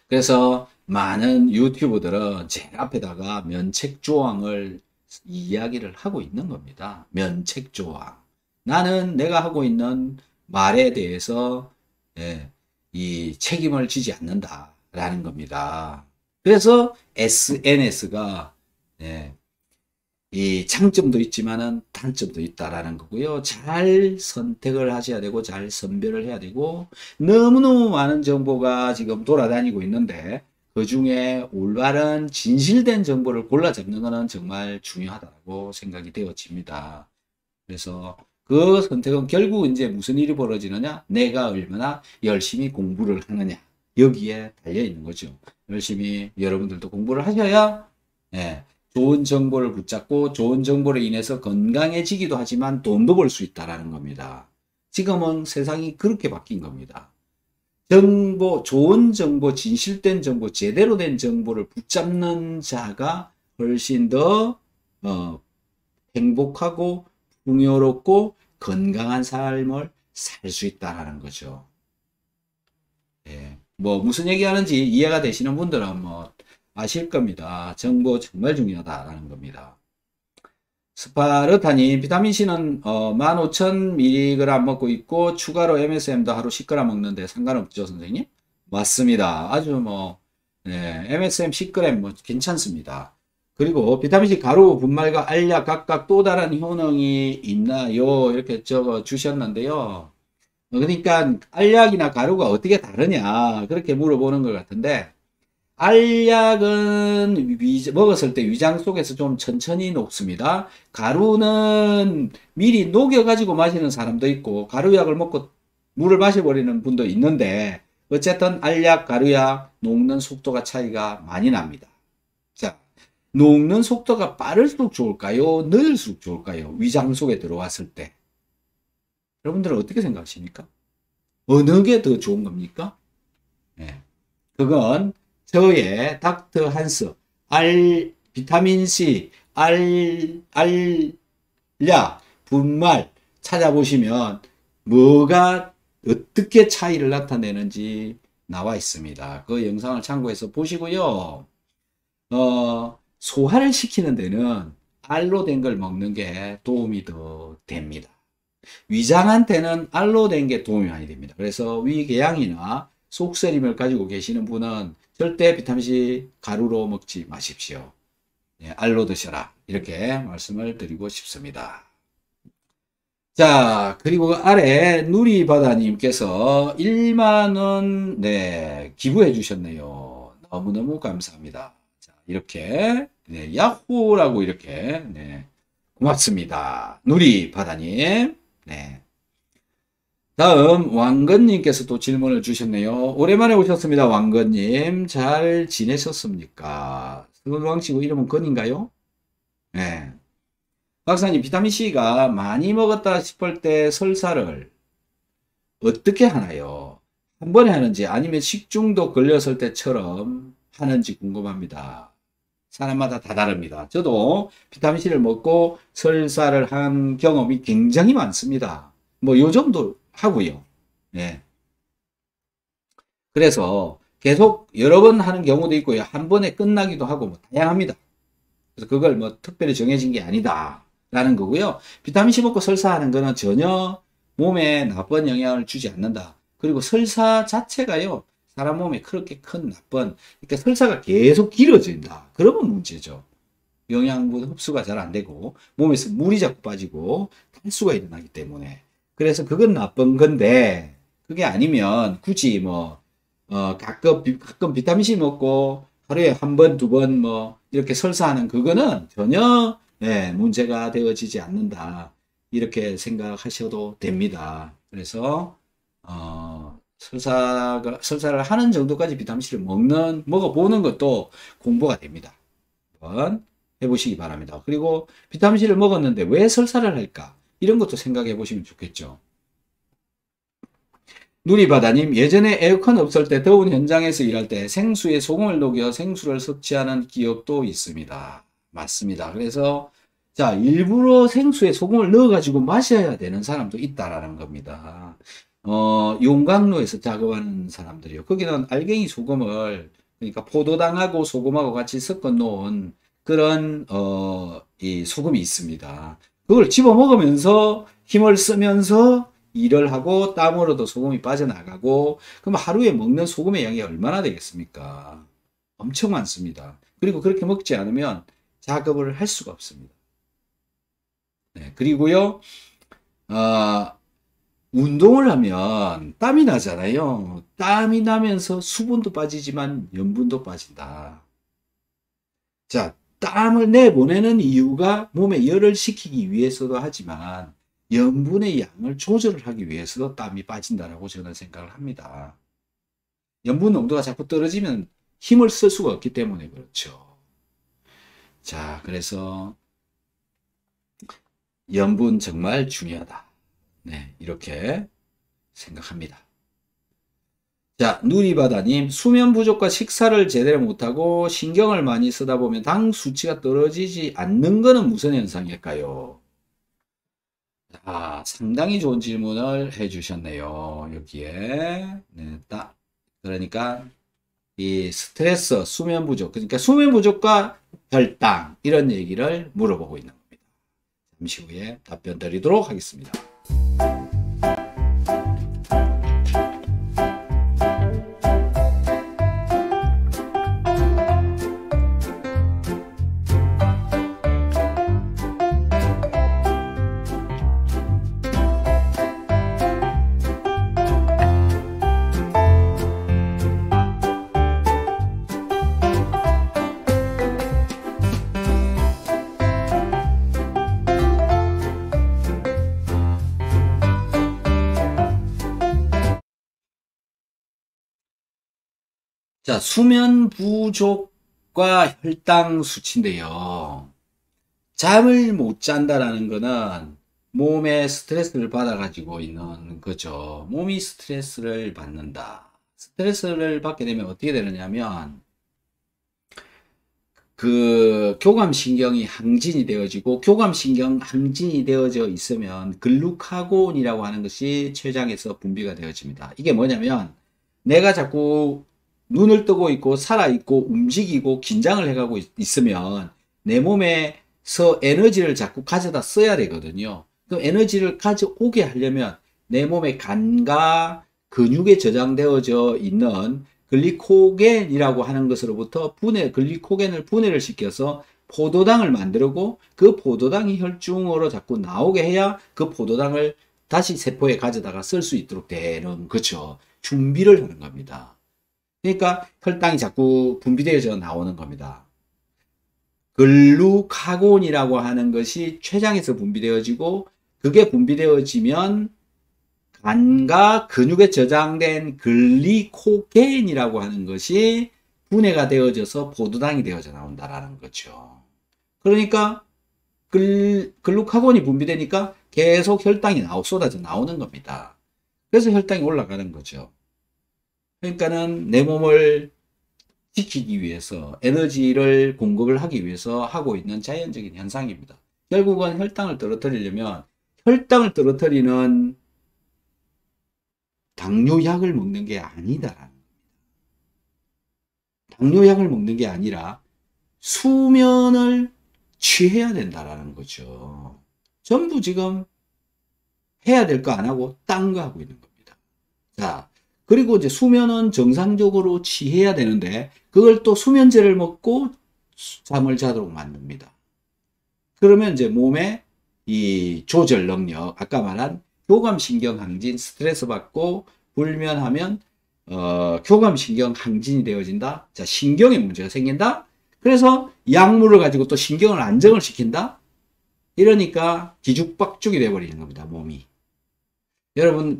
그래서 많은 유튜브들은 제 앞에다가 면책 조항을 이야기를 하고 있는 겁니다. 면책 조항. 나는 내가 하고 있는 말에 대해서 예, 이 책임을 지지 않는다라는 겁니다. 그래서 SNS가 예, 이 장점도 있지만은 단점도 있다라는 거고요. 잘 선택을 하셔야 되고 잘 선별을 해야 되고 너무너무 많은 정보가 지금 돌아다니고 있는데 그 중에 올바른 진실된 정보를 골라 잡는 것은 정말 중요하다고 생각이 되어집니다. 그래서 그 선택은 결국 이제 무슨 일이 벌어지느냐? 내가 얼마나 열심히 공부를 하느냐. 여기에 달려 있는 거죠. 열심히 여러분들도 공부를 하셔야 예, 좋은 정보를 붙잡고 좋은 정보로 인해서 건강해지기도 하지만 돈도 벌 수 있다라는 겁니다. 지금은 세상이 그렇게 바뀐 겁니다. 정보, 좋은 정보, 진실된 정보, 제대로 된 정보를 붙잡는 자가 훨씬 더 행복하고 풍요롭고 건강한 삶을 살 수 있다라는 거죠. 예. 뭐 무슨 얘기하는지 이해가 되시는 분들은 뭐 아실 겁니다. 정보 정말 중요하다라는 겁니다. 스파르타님, 비타민C는 15,000mg 먹고 있고 추가로 MSM도 하루 10g 먹는데 상관없죠, 선생님? 맞습니다. 아주 뭐 네, MSM 10g 뭐 괜찮습니다. 그리고 비타민C 가루 분말과 알약 각각 또 다른 효능이 있나요? 이렇게 적어 주셨는데요. 그러니까 알약이나 가루가 어떻게 다르냐 그렇게 물어보는 것 같은데, 알약은 먹었을 때 위장 속에서 좀 천천히 녹습니다. 가루는 미리 녹여가지고 마시는 사람도 있고 가루약을 먹고 물을 마셔버리는 분도 있는데, 어쨌든 알약, 가루약 녹는 속도가 차이가 많이 납니다. 자, 녹는 속도가 빠를수록 좋을까요? 느릴수록 좋을까요? 위장 속에 들어왔을 때. 여러분들은 어떻게 생각하십니까? 어느 게 더 좋은 겁니까? 네. 그건 저의 닥터 한스 비타민C 알약 분말 찾아보시면 뭐가 어떻게 차이를 나타내는지 나와 있습니다. 그 영상을 참고해서 보시고요. 소화를 시키는 데는 알로 된 걸 먹는 게 도움이 더 됩니다. 위장한테는 알로 된 게 도움이 많이 됩니다. 그래서 위궤양이나 속쓰림을 가지고 계시는 분은 절대 비타민C 가루로 먹지 마십시오. 예, 알로 드셔라. 이렇게 말씀을 드리고 싶습니다. 자, 그리고 아래 누리바다님께서 1만원, 네, 기부해 주셨네요. 너무너무 감사합니다. 자, 이렇게, 네, 야호라고 이렇게, 네, 고맙습니다. 누리바다님. 네. 다음 왕건님께서 또 질문을 주셨네요. 오랜만에 오셨습니다. 왕건님. 잘 지내셨습니까? 서울왕치고 이름은 건인가요? 네. 박사님, 비타민C가 많이 먹었다 싶을 때 설사를 어떻게 하나요? 한 번에 하는지 아니면 식중독 걸렸을 때처럼 하는지 궁금합니다. 사람마다 다 다릅니다. 저도 비타민C를 먹고 설사를 한 경험이 굉장히 많습니다. 뭐 요 정도 하고요. 네. 그래서 계속 여러 번 하는 경우도 있고요. 한 번에 끝나기도 하고 뭐 다양합니다. 그래서 그걸 뭐 특별히 정해진 게 아니다 라는 거고요. 비타민C 먹고 설사하는 거는 전혀 몸에 나쁜 영향을 주지 않는다. 그리고 설사 자체가요, 사람 몸에 그렇게 큰 나쁜, 그러니까 설사가 계속 길어진다. 그러면 문제죠. 영양분 흡수가 잘 안 되고 몸에서 물이 자꾸 빠지고 탈수가 일어나기 때문에. 그래서 그건 나쁜 건데, 그게 아니면 굳이 뭐 가끔 비타민C 먹고 하루에 한 번, 두 번 뭐 이렇게 설사하는 그거는 전혀 문제가 되어지지 않는다. 이렇게 생각하셔도 됩니다. 그래서 설사를 하는 정도까지 비타민C를 먹어보는 것도 공부가 됩니다. 한번 해보시기 바랍니다. 그리고 비타민C를 먹었는데 왜 설사를 할까? 이런 것도 생각해 보시면 좋겠죠. 누리바다님, 예전에 에어컨 없을 때 더운 현장에서 일할 때 생수에 소금을 녹여 생수를 섭취하는 기억도 있습니다. 맞습니다. 그래서 자, 일부러 생수에 소금을 넣어가지고 마셔야 되는 사람도 있다라는 겁니다. 용광로에서 작업하는 사람들이요. 거기는 알갱이 소금을, 그러니까 포도당하고 소금하고 같이 섞어 놓은 그런 이 소금이 있습니다. 그걸 집어 먹으면서 힘을 쓰면서 일을 하고 땀으로도 소금이 빠져나가고, 그럼 하루에 먹는 소금의 양이 얼마나 되겠습니까? 엄청 많습니다. 그리고 그렇게 먹지 않으면 작업을 할 수가 없습니다. 네, 그리고요, 운동을 하면 땀이 나잖아요. 땀이 나면서 수분도 빠지지만 염분도 빠진다. 자, 땀을 내보내는 이유가 몸에 열을 식히기 위해서도 하지만 염분의 양을 조절을 하기 위해서도 땀이 빠진다라고 저는 생각을 합니다. 염분 농도가 자꾸 떨어지면 힘을 쓸 수가 없기 때문에 그렇죠. 자, 그래서 염분 정말 중요하다. 네, 이렇게 생각합니다. 자, 누리바다님, 수면 부족과 식사를 제대로 못하고 신경을 많이 쓰다 보면 당 수치가 떨어지지 않는 것은 무슨 현상일까요? 상당히 좋은 질문을 해주셨네요. 여기에. 네, 그러니까, 이 스트레스, 수면 부족, 그러니까 수면 부족과 혈당, 이런 얘기를 물어보고 있는 겁니다. 잠시 후에 답변 드리도록 하겠습니다. 자, 수면 부족과 혈당 수치인데요. 잠을 못 잔다라는 거는 몸에 스트레스를 받아가지고 있는 거죠. 몸이 스트레스를 받는다. 스트레스를 받게 되면 어떻게 되느냐면, 그 교감신경이 항진이 되어지고, 교감신경 항진이 되어져 있으면 글루카곤이라고 하는 것이 췌장에서 분비가 되어집니다. 이게 뭐냐면, 내가 자꾸 눈을 뜨고 있고 살아있고 움직이고 긴장을 해가고 있으면 내 몸에서 에너지를 자꾸 가져다 써야 되거든요. 그 에너지를 가져오게 하려면 내 몸의 간과 근육에 저장되어져 있는 글리코겐이라고 하는 것으로부터 글리코겐을 분해를 시켜서 포도당을 만들고 그 포도당이 혈중으로 자꾸 나오게 해야 그 포도당을 다시 세포에 가져다가 쓸 수 있도록 되는 거죠. 준비를 하는 겁니다. 그러니까 혈당이 자꾸 분비되어져 나오는 겁니다. 글루카곤이라고 하는 것이 췌장에서 분비되어지고 그게 분비되어지면 간과 근육에 저장된 글리코겐이라고 하는 것이 분해가 되어져서 포도당이 되어져 나온다라는 거죠. 그러니까 글루카곤이 분비되니까 계속 혈당이 쏟아져 나오는 겁니다. 그래서 혈당이 올라가는 거죠. 그러니까는 내 몸을 지키기 위해서 에너지를 공급을 하기 위해서 하고 있는 자연적인 현상입니다. 결국은 혈당을 떨어뜨리려면 혈당을 떨어뜨리는 당뇨약을 먹는 게 아니다. 당뇨약을 먹는 게 아니라 수면을 취해야 된다라는 거죠. 전부 지금 해야 될 거 안 하고 딴 거 하고 있는 겁니다. 자, 그리고 이제 수면은 정상적으로 취해야 되는데 그걸 또 수면제를 먹고 잠을 자도록 만듭니다. 그러면 이제 몸의 이 조절 능력, 아까 말한 교감신경 항진, 스트레스 받고 불면하면 교감신경 항진이 되어진다. 자, 신경에 문제가 생긴다. 그래서 약물을 가지고 또 신경을 안정을 시킨다. 이러니까 뒤죽박죽이 돼버리는 겁니다, 몸이. 여러분,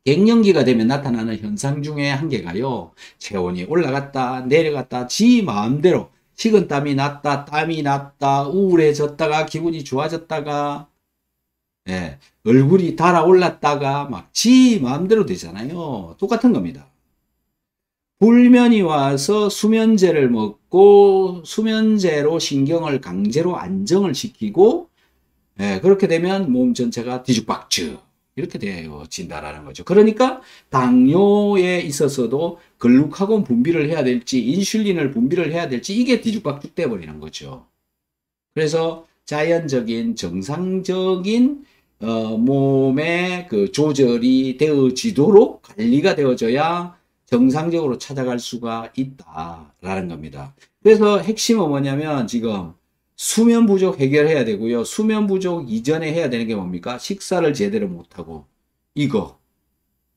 갱년기가 되면 나타나는 현상 중에 한 개가요, 체온이 올라갔다 내려갔다 지 마음대로 식은땀이 났다 땀이 났다 우울해졌다가 기분이 좋아졌다가 얼굴이 달아올랐다가 막 지 마음대로 되잖아요. 똑같은 겁니다. 불면이 와서 수면제를 먹고 수면제로 신경을 강제로 안정을 시키고 그렇게 되면 몸 전체가 뒤죽박죽 이렇게 되어진다라는 거죠. 그러니까 당뇨에 있어서도 글루카곤 분비를 해야 될지 인슐린을 분비를 해야 될지 이게 뒤죽박죽 돼버리는 거죠. 그래서 자연적인 정상적인 몸의 그 조절이 되어지도록 관리가 되어져야 정상적으로 찾아갈 수가 있다라는 겁니다. 그래서 핵심은 뭐냐면 지금 수면 부족 해결해야 되고요. 수면 부족 이전에 해야 되는 게 뭡니까? 식사를 제대로 못하고 이거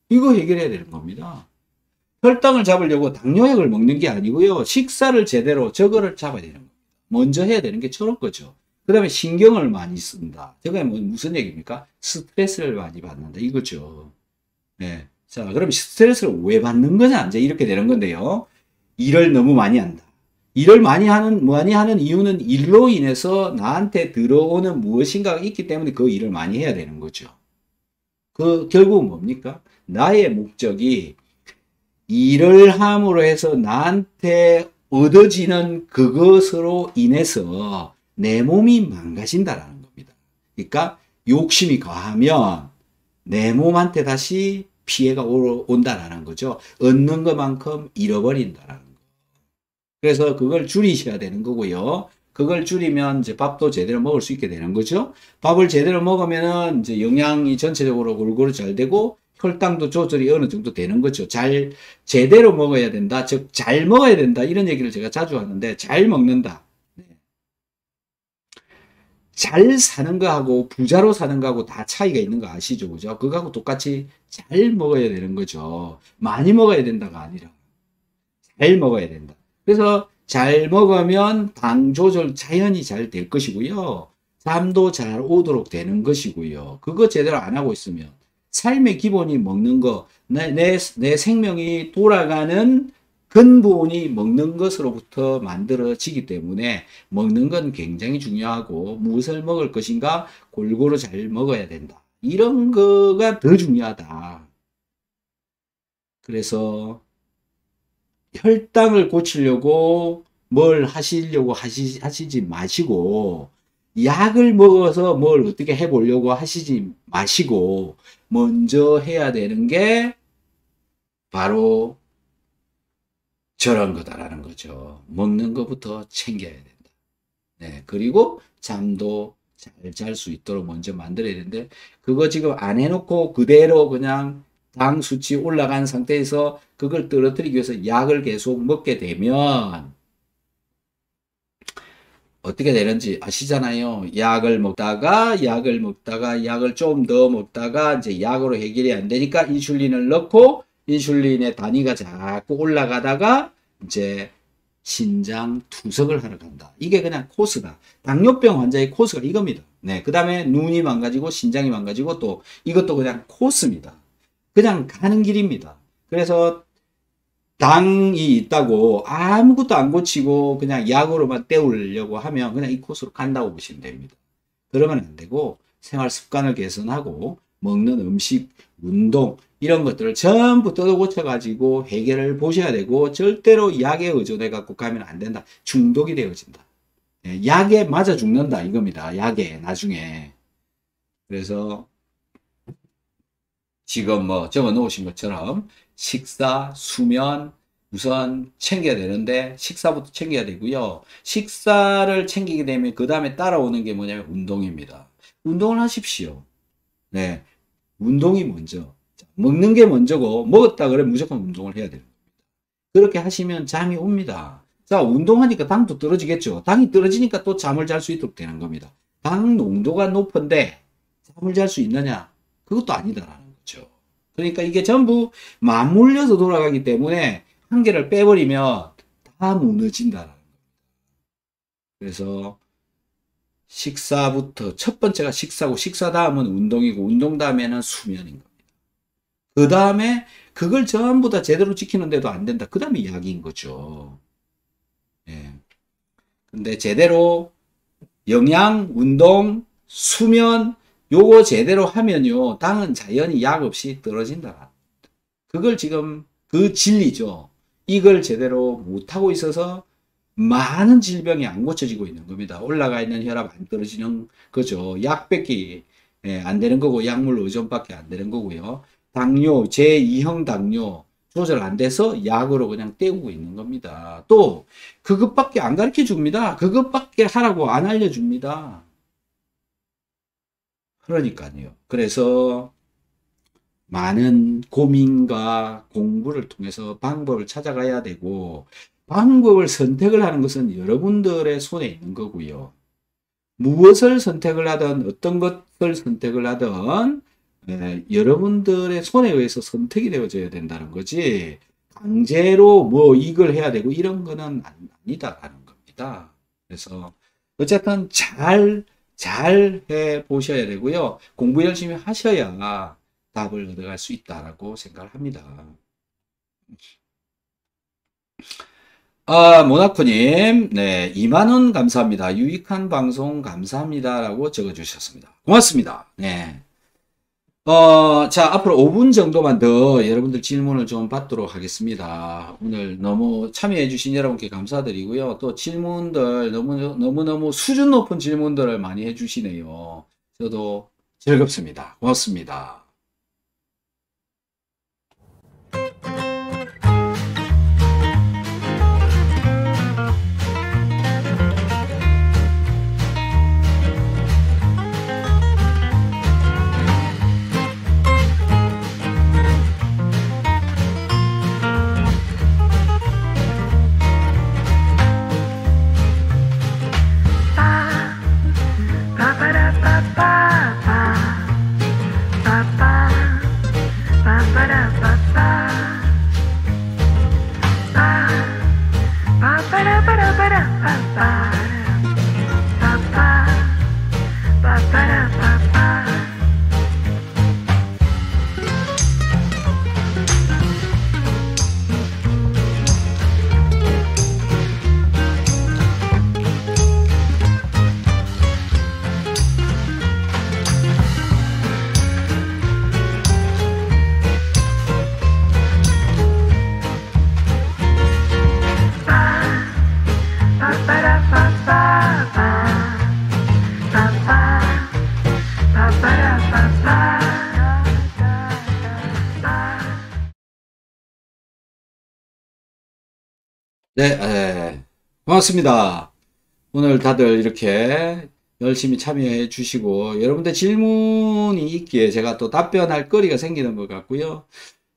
해결해야 되는 겁니다. 혈당을 잡으려고 당뇨약을 먹는 게 아니고요. 식사를 제대로 저거를 잡아야 되는 겁니다. 먼저 해야 되는 게 저런 거죠. 그 다음에 신경을 많이 쓴다. 저게 무슨 얘기입니까? 스트레스를 많이 받는다. 이거죠. 네. 자, 그럼 스트레스를 왜 받는 거냐? 이제 이렇게 되는 건데요. 일을 너무 많이 한다. 일을 많이 하는 이유는 일로 인해서 나한테 들어오는 무엇인가가 있기 때문에 그 일을 많이 해야 되는 거죠. 결국은 뭡니까? 나의 목적이 일을 함으로 해서 나한테 얻어지는 그것으로 인해서 내 몸이 망가진다라는 겁니다. 그러니까 욕심이 과하면 내 몸한테 다시 피해가 온다라는 거죠. 얻는 것만큼 잃어버린다라는 거. 그래서 그걸 줄이셔야 되는 거고요. 그걸 줄이면 이제 밥도 제대로 먹을 수 있게 되는 거죠. 밥을 제대로 먹으면은 이제 영양이 전체적으로 골고루 잘 되고 혈당도 조절이 어느 정도 되는 거죠. 제대로 먹어야 된다. 즉, 잘 먹어야 된다. 이런 얘기를 제가 자주 하는데, 잘 먹는다. 잘 사는 거하고 부자로 사는 거하고 다 차이가 있는 거 아시죠? 그죠? 그거하고 똑같이 잘 먹어야 되는 거죠. 많이 먹어야 된다가 아니라 잘 먹어야 된다. 그래서 잘 먹으면 당 조절 자연히 잘 될 것이고요. 잠도 잘 오도록 되는 것이고요. 그거 제대로 안 하고 있으면 삶의 기본이 먹는 거, 내 생명이 돌아가는 근본이 먹는 것으로부터 만들어지기 때문에 먹는 건 굉장히 중요하고 무엇을 먹을 것인가 골고루 잘 먹어야 된다. 이런 거가 더 중요하다. 그래서 혈당을 고치려고 뭘 하시려고 하시지 마시고 약을 먹어서 뭘 어떻게 해보려고 하시지 마시고 먼저 해야 되는 게 바로 저런 거다라는 거죠. 먹는 것부터 챙겨야 된다. 네, 그리고 잠도 잘 잘 수 있도록 먼저 만들어야 되는데 그거 지금 안 해놓고 그대로 그냥 당 수치 올라간 상태에서 그걸 떨어뜨리기 위해서 약을 계속 먹게 되면 어떻게 되는지 아시잖아요. 약을 먹다가 약을 좀 더 먹다가 이제 약으로 해결이 안 되니까 인슐린을 넣고 인슐린의 단위가 자꾸 올라가다가 이제 신장 투석을 하러 간다. 이게 그냥 코스다. 당뇨병 환자의 코스가 이겁니다. 네, 그 다음에 눈이 망가지고 신장이 망가지고 또 이것도 그냥 코스입니다. 그냥 가는 길입니다. 그래서 당이 있다고 아무것도 안 고치고 그냥 약으로만 때우려고 하면 그냥 이 코스로 간다고 보시면 됩니다. 그러면 안 되고 생활 습관을 개선하고 먹는 음식, 운동 이런 것들을 전부 뜯어 고쳐가지고 해결을 보셔야 되고 절대로 약에 의존해 갖고 가면 안 된다. 중독이 되어진다. 약에 맞아 죽는다 이겁니다. 약에 나중에. 그래서 지금 뭐 적어 놓으신 것처럼 식사, 수면 우선 챙겨야 되는데 식사부터 챙겨야 되고요. 식사를 챙기게 되면 그 다음에 따라오는 게 뭐냐면 운동입니다. 운동을 하십시오. 네, 운동이 먼저. 먹는 게 먼저고 먹었다 그래 무조건 운동을 해야 됩니다. 그렇게 하시면 잠이 옵니다. 자, 운동하니까 당도 떨어지겠죠. 당이 떨어지니까 또 잠을 잘 수 있도록 되는 겁니다. 당 농도가 높은데 잠을 잘 수 있느냐? 그것도 아니다라는 거죠. 그러니까 이게 전부 맞물려서 돌아가기 때문에 한 개를 빼버리면 다 무너진다라는 겁니다. 그래서 식사부터 첫 번째가 식사고 식사 다음은 운동이고 운동 다음에는 수면인 겁니다. 그 다음에 그걸 전부 다 제대로 지키는데도 안 된다. 그 다음에 약인 거죠. 예. 근데 제대로 영양, 운동, 수면 요거 제대로 하면요. 당은 자연히 약 없이 떨어진다. 그걸 지금 그 진리죠. 이걸 제대로 못하고 있어서 많은 질병이 안 고쳐지고 있는 겁니다. 올라가 있는 혈압 안 떨어지는 거죠. 약밖에 안 되는 거고 약물 의존밖에 안 되는 거고요. 당뇨, 제2형 당뇨 조절 안 돼서 약으로 그냥 때우고 있는 겁니다. 또 그것밖에 안 가르쳐 줍니다. 그것밖에 하라고 안 알려줍니다. 그러니까요. 그래서 많은 고민과 공부를 통해서 방법을 찾아가야 되고 방법을 선택을 하는 것은 여러분들의 손에 있는 거고요. 무엇을 선택을 하든 어떤 것을 선택을 하든 여러분들의 손에 의해서 선택이 되어져야 된다는 거지 강제로 뭐 이걸 해야 되고 이런 거는 아니다라는 겁니다. 그래서 어쨌든 잘 해 보셔야 되고요. 공부 열심히 하셔야 답을 얻어갈 수 있다라고 생각을 합니다. 모나코님, 네, 2만원 감사합니다. 유익한 방송 감사합니다라고 적어주셨습니다. 고맙습니다. 네. 자, 앞으로 5분 정도만 더 여러분들 질문을 좀 받도록 하겠습니다. 오늘 너무 참여해주신 여러분께 감사드리고요. 또 질문들 너무너무 수준 높은 질문들을 많이 해주시네요. 저도 즐겁습니다. 고맙습니다. 네, 고맙습니다. 오늘 다들 이렇게 열심히 참여해 주시고, 여러분들 질문이 있기에 제가 또 답변할 거리가 생기는 것 같고요.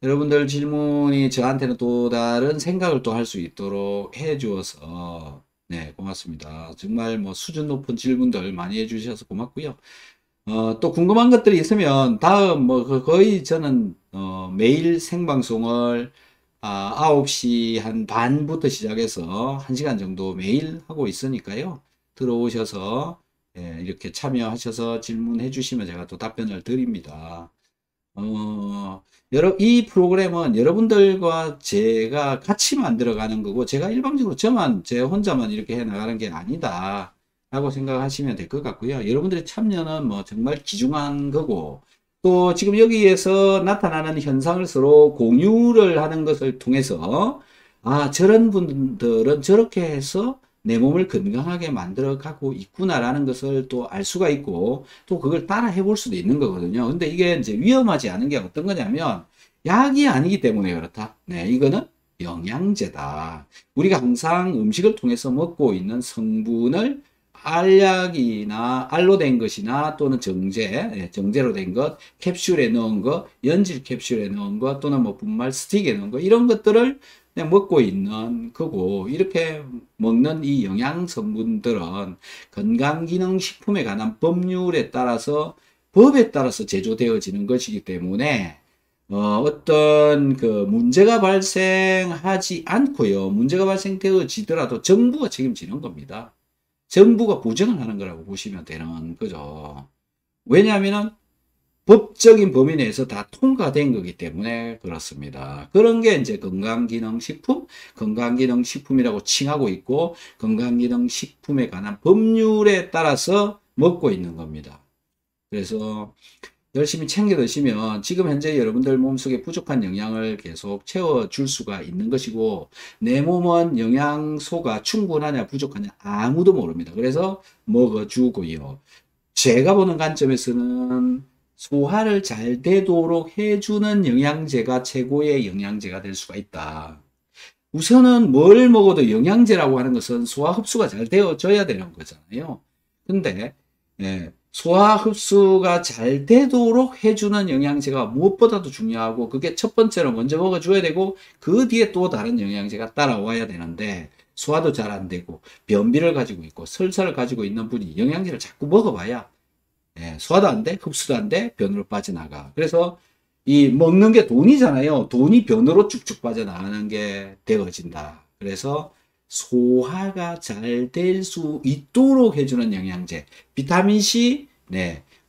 여러분들 질문이 저한테는 또 다른 생각을 또 할 수 있도록 해 주어서, 네, 고맙습니다. 정말 뭐 수준 높은 질문들 많이 해 주셔서 고맙고요. 또 궁금한 것들이 있으면 다음 뭐 거의 저는 매일 생방송을 9시 한 반부터 시작해서 1시간 정도 매일 하고 있으니까요. 들어오셔서 이렇게 참여하셔서 질문해 주시면 제가 또 답변을 드립니다. 이 프로그램은 여러분들과 제가 같이 만들어가는 거고, 제가 일방적으로 제 혼자만 이렇게 해 나가는 게 아니다 라고 생각하시면 될 것 같고요. 여러분들의 참여는 뭐 정말 귀중한 거고, 또 지금 여기에서 나타나는 현상을 서로 공유를 하는 것을 통해서, 저런 분들은 저렇게 해서 내 몸을 건강하게 만들어 가고 있구나라는 것을 또 알 수가 있고, 또 그걸 따라 해볼 수도 있는 거거든요. 근데 이게 이제 위험하지 않은 게 어떤 거냐면, 약이 아니기 때문에 그렇다. 네, 이거는 영양제다. 우리가 항상 음식을 통해서 먹고 있는 성분을 알약이나 알로 된 것이나 또는 정제로 된 것, 캡슐에 넣은 것, 연질 캡슐에 넣은 것, 또는 뭐 분말 스틱에 넣은 것, 이런 것들을 그냥 먹고 있는 거고, 이렇게 먹는 이 영양 성분들은 건강기능식품에 관한 법률에 따라서, 법에 따라서 제조되어지는 것이기 때문에 어떤 그 문제가 발생하지 않고요. 문제가 발생되어지더라도 정부가 책임지는 겁니다. 정부가 보증을 하는 거라고 보시면 되는 거죠. 왜냐하면 법적인 범위 내에서 다 통과된 거기 때문에 그렇습니다. 그런 게 이제 건강기능식품, 건강기능식품이라고 칭하고 있고, 건강기능식품에 관한 법률에 따라서 먹고 있는 겁니다. 그래서 열심히 챙겨 드시면 지금 현재 여러분들 몸속에 부족한 영양을 계속 채워줄 수가 있는 것이고, 내 몸은 영양소가 충분하냐 부족하냐 아무도 모릅니다. 그래서 먹어주고요. 제가 보는 관점에서는 소화를 잘 되도록 해주는 영양제가 최고의 영양제가 될 수가 있다. 우선은 뭘 먹어도 영양제라고 하는 것은 소화 흡수가 잘 되어져야 되는 거잖아요. 근데 소화 흡수가 잘 되도록 해주는 영양제가 무엇보다도 중요하고, 그게 첫 번째로 먼저 먹어줘야 되고, 그 뒤에 또 다른 영양제가 따라와야 되는데, 소화도 잘 안 되고 변비를 가지고 있고 설사를 가지고 있는 분이 영양제를 자꾸 먹어봐야 소화도 안 돼, 흡수도 안 돼, 변으로 빠져나가. 그래서 이 먹는 게 돈이잖아요. 돈이 변으로 쭉쭉 빠져나가는 게 되어진다. 그래서 소화가 잘 될 수 있도록 해주는 영양제, 비타민C,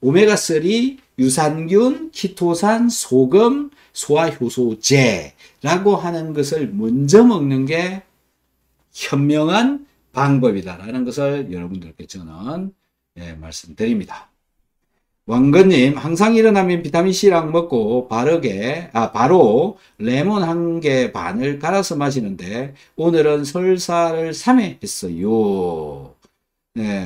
오메가3, 유산균, 키토산, 소금, 소화효소제라고 하는 것을 먼저 먹는 게 현명한 방법이다라는 것을 여러분들께 저는 말씀드립니다. 왕건님, 항상 일어나면 비타민C랑 먹고 바로 레몬 한 개 반을 갈아서 마시는데 오늘은 설사를 3회 했어요.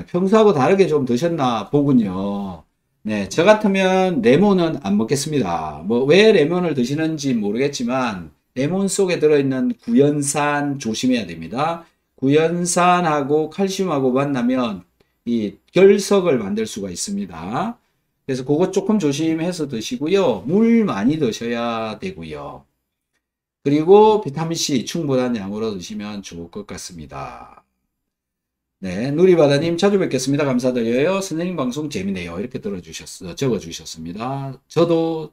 평소하고 다르게 좀 드셨나 보군요. 네, 저 같으면 레몬은 안 먹겠습니다. 뭐 왜 레몬을 드시는지 모르겠지만 레몬 속에 들어있는 구연산 조심해야 됩니다. 구연산하고 칼슘하고 만나면 이 결석을 만들 수가 있습니다. 그래서 그거 조금 조심해서 드시고요. 물 많이 드셔야 되고요. 그리고 비타민C 충분한 양으로 드시면 좋을 것 같습니다. 네, 누리바다님 자주 뵙겠습니다. 감사드려요. 선생님 방송 재미네요. 이렇게 적어주셨습니다. 저도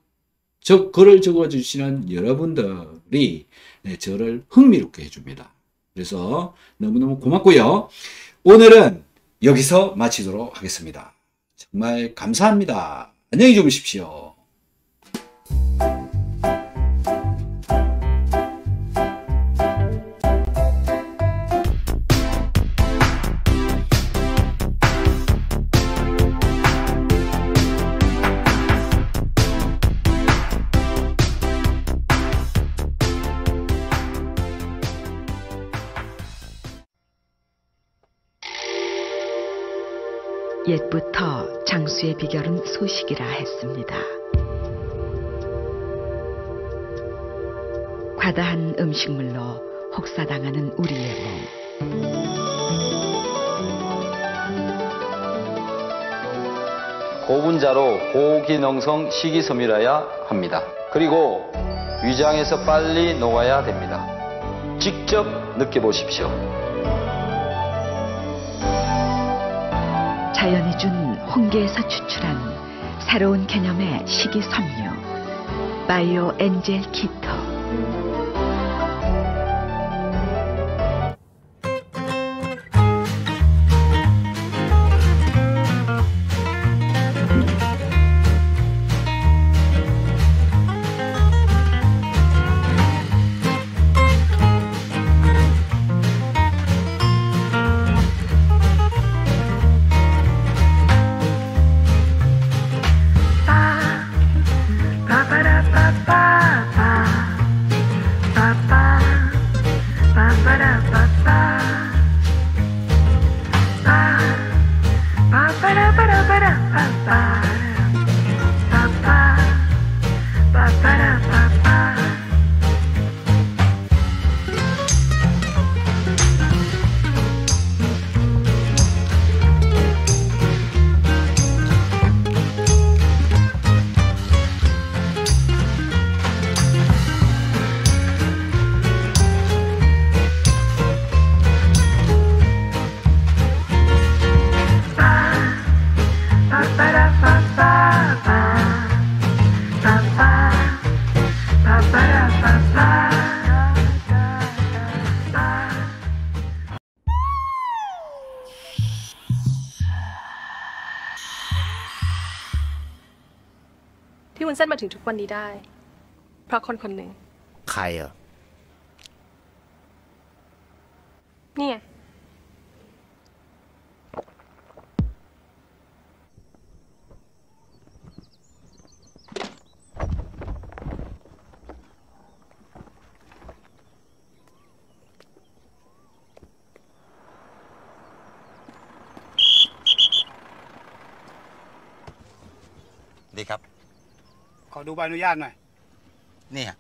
글을 적어주시는 여러분들이 네, 저를 흥미롭게 해줍니다. 그래서 너무너무 고맙고요. 오늘은 여기서 마치도록 하겠습니다. 정말 감사합니다. 안녕히 주무십시오. 옛부터 장수의 비결은 소식이라 했습니다. 과다한 음식물로 혹사당하는 우리의 몸. 고분자로 고기능성 식이섬유라야 합니다. 그리고 위장에서 빨리 녹아야 됩니다. 직접 느껴보십시오. 자연이 준 홍게에서 추출한 새로운 개념의 식이섬유 바이오 엔젤 키토.ที่วุ้นเส้นมาถึงทุกวันนี้ได้เพราะคนคนหนึ่ง ใครอ่ะ นี่ไง ดีครับ ขอดูใบอนุญาตหน่อย เนี่ย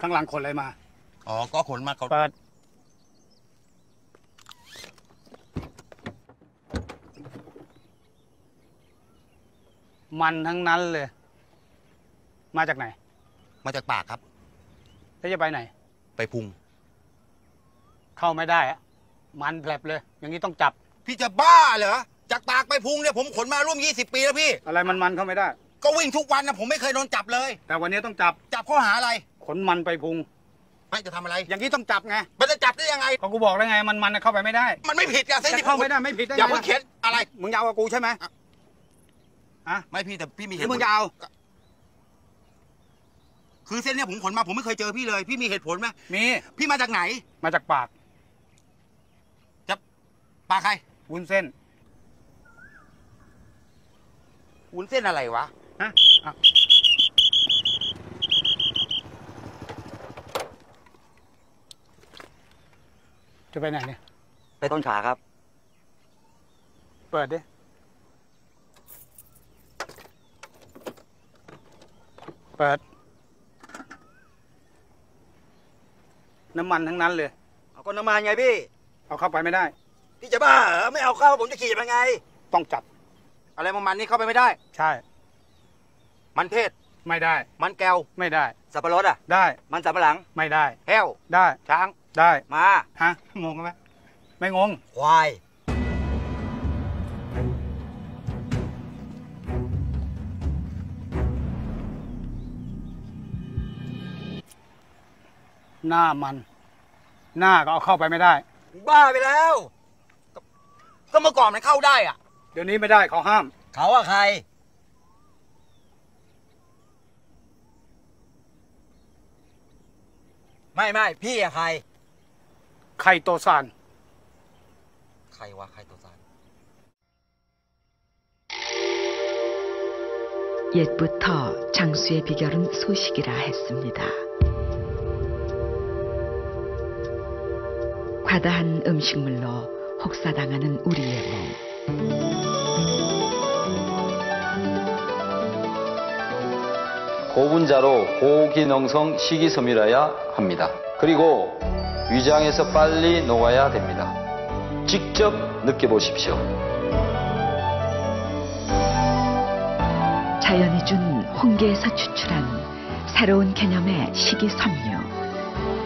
ข้างหลังขนอะไรมา อ๋อ ก็ขนมาเขา เปิด มันทั้งนั้นเลย มาจากไหน มาจากปากครับ แล้วจะไปไหน ไปพุง เข้าไม่ได้อะมันแผลบเลย อย่างนี้ต้องจับ พี่จะบ้าเหรอ จากปากไปพุงเนี่ยผมขนมาร่วม20 ปีแล้วพี่ อะไรมันเข้าไม่ได้ ก็วิ่งทุกวันนะผมไม่เคยโดนจับเลย แต่วันนี้ต้องจับ จับข้อหาอะไร ขนมันไปพุง ไม่จะทำอะไร อย่างนี้ต้องจับไง มันจะจับได้ยังไง ก็กูบอกแล้วไง มันเข้าไปไม่ได้ มันไม่ผิดอะเส้น จะ ที่ เข้าไม่ได้ไม่ผิดได้ไง อย่าเพิ่งเข็นอะไร มึงจะเอากับกูใช่ไหมอะ ไม่พี่แต่พี่มี ห เห รือ ตุผ มึ ล งจะเอา คือเส้นเนี่ยผมขนมาผมไม่เคยเจอพี่เลย พี่มีเหตุผลไหม มี พี่มาจากไหน มาจากปาก ปากใคร วุ้นเส้น วุ้นเส้นอะไรวะ ฮะอ่ะจะไปไหนเนี่ย ไปต้นขาครับ เปิดดิ เปิด น้ำมันทั้งนั้นเลย เอาก็น้ำมันไงพี่ เอาเข้าไปไม่ได้ พี่จะบ้าเหรอไม่เอาเข้าผมจะขี่ยังไง ต้องจับ อะไรมันนี่เข้าไปไม่ได้ ใช่ มันเทศ ไม่ได้ มันแก้ว ไม่ได้ สับปะรดอ่ะ ได้ มันสับปะหลัง ไม่ได้ แห้ว ได้ ช้าง ได้ มา ฮะ งงไหมไม่งง ควาย หน้ามัน หน้าก็เอาเข้าไปไม่ได้ บ้าไปแล้ว ก็เมื่อก่อนมันเข้าได้อ่ะ เดี๋ยวนี้ไม่ได้เขาห้าม เขาอะใคร ไม่พี่อะใคร ไข่โตซาน ใครวะใครตัวสาร 옛부터 장수의 비결은 소식이라 했습니다. 과다한 음식물로 혹사당하는 우리의 몸. 고분자로 고기능성 식이섬유라야 합니다. 그리고 위장에서 빨리 녹아야 됩니다. 직접 느껴보십시오. 자연이 준 홍게에서 추출한 새로운 개념의 식이섬유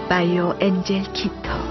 바이오 엔젤 키토.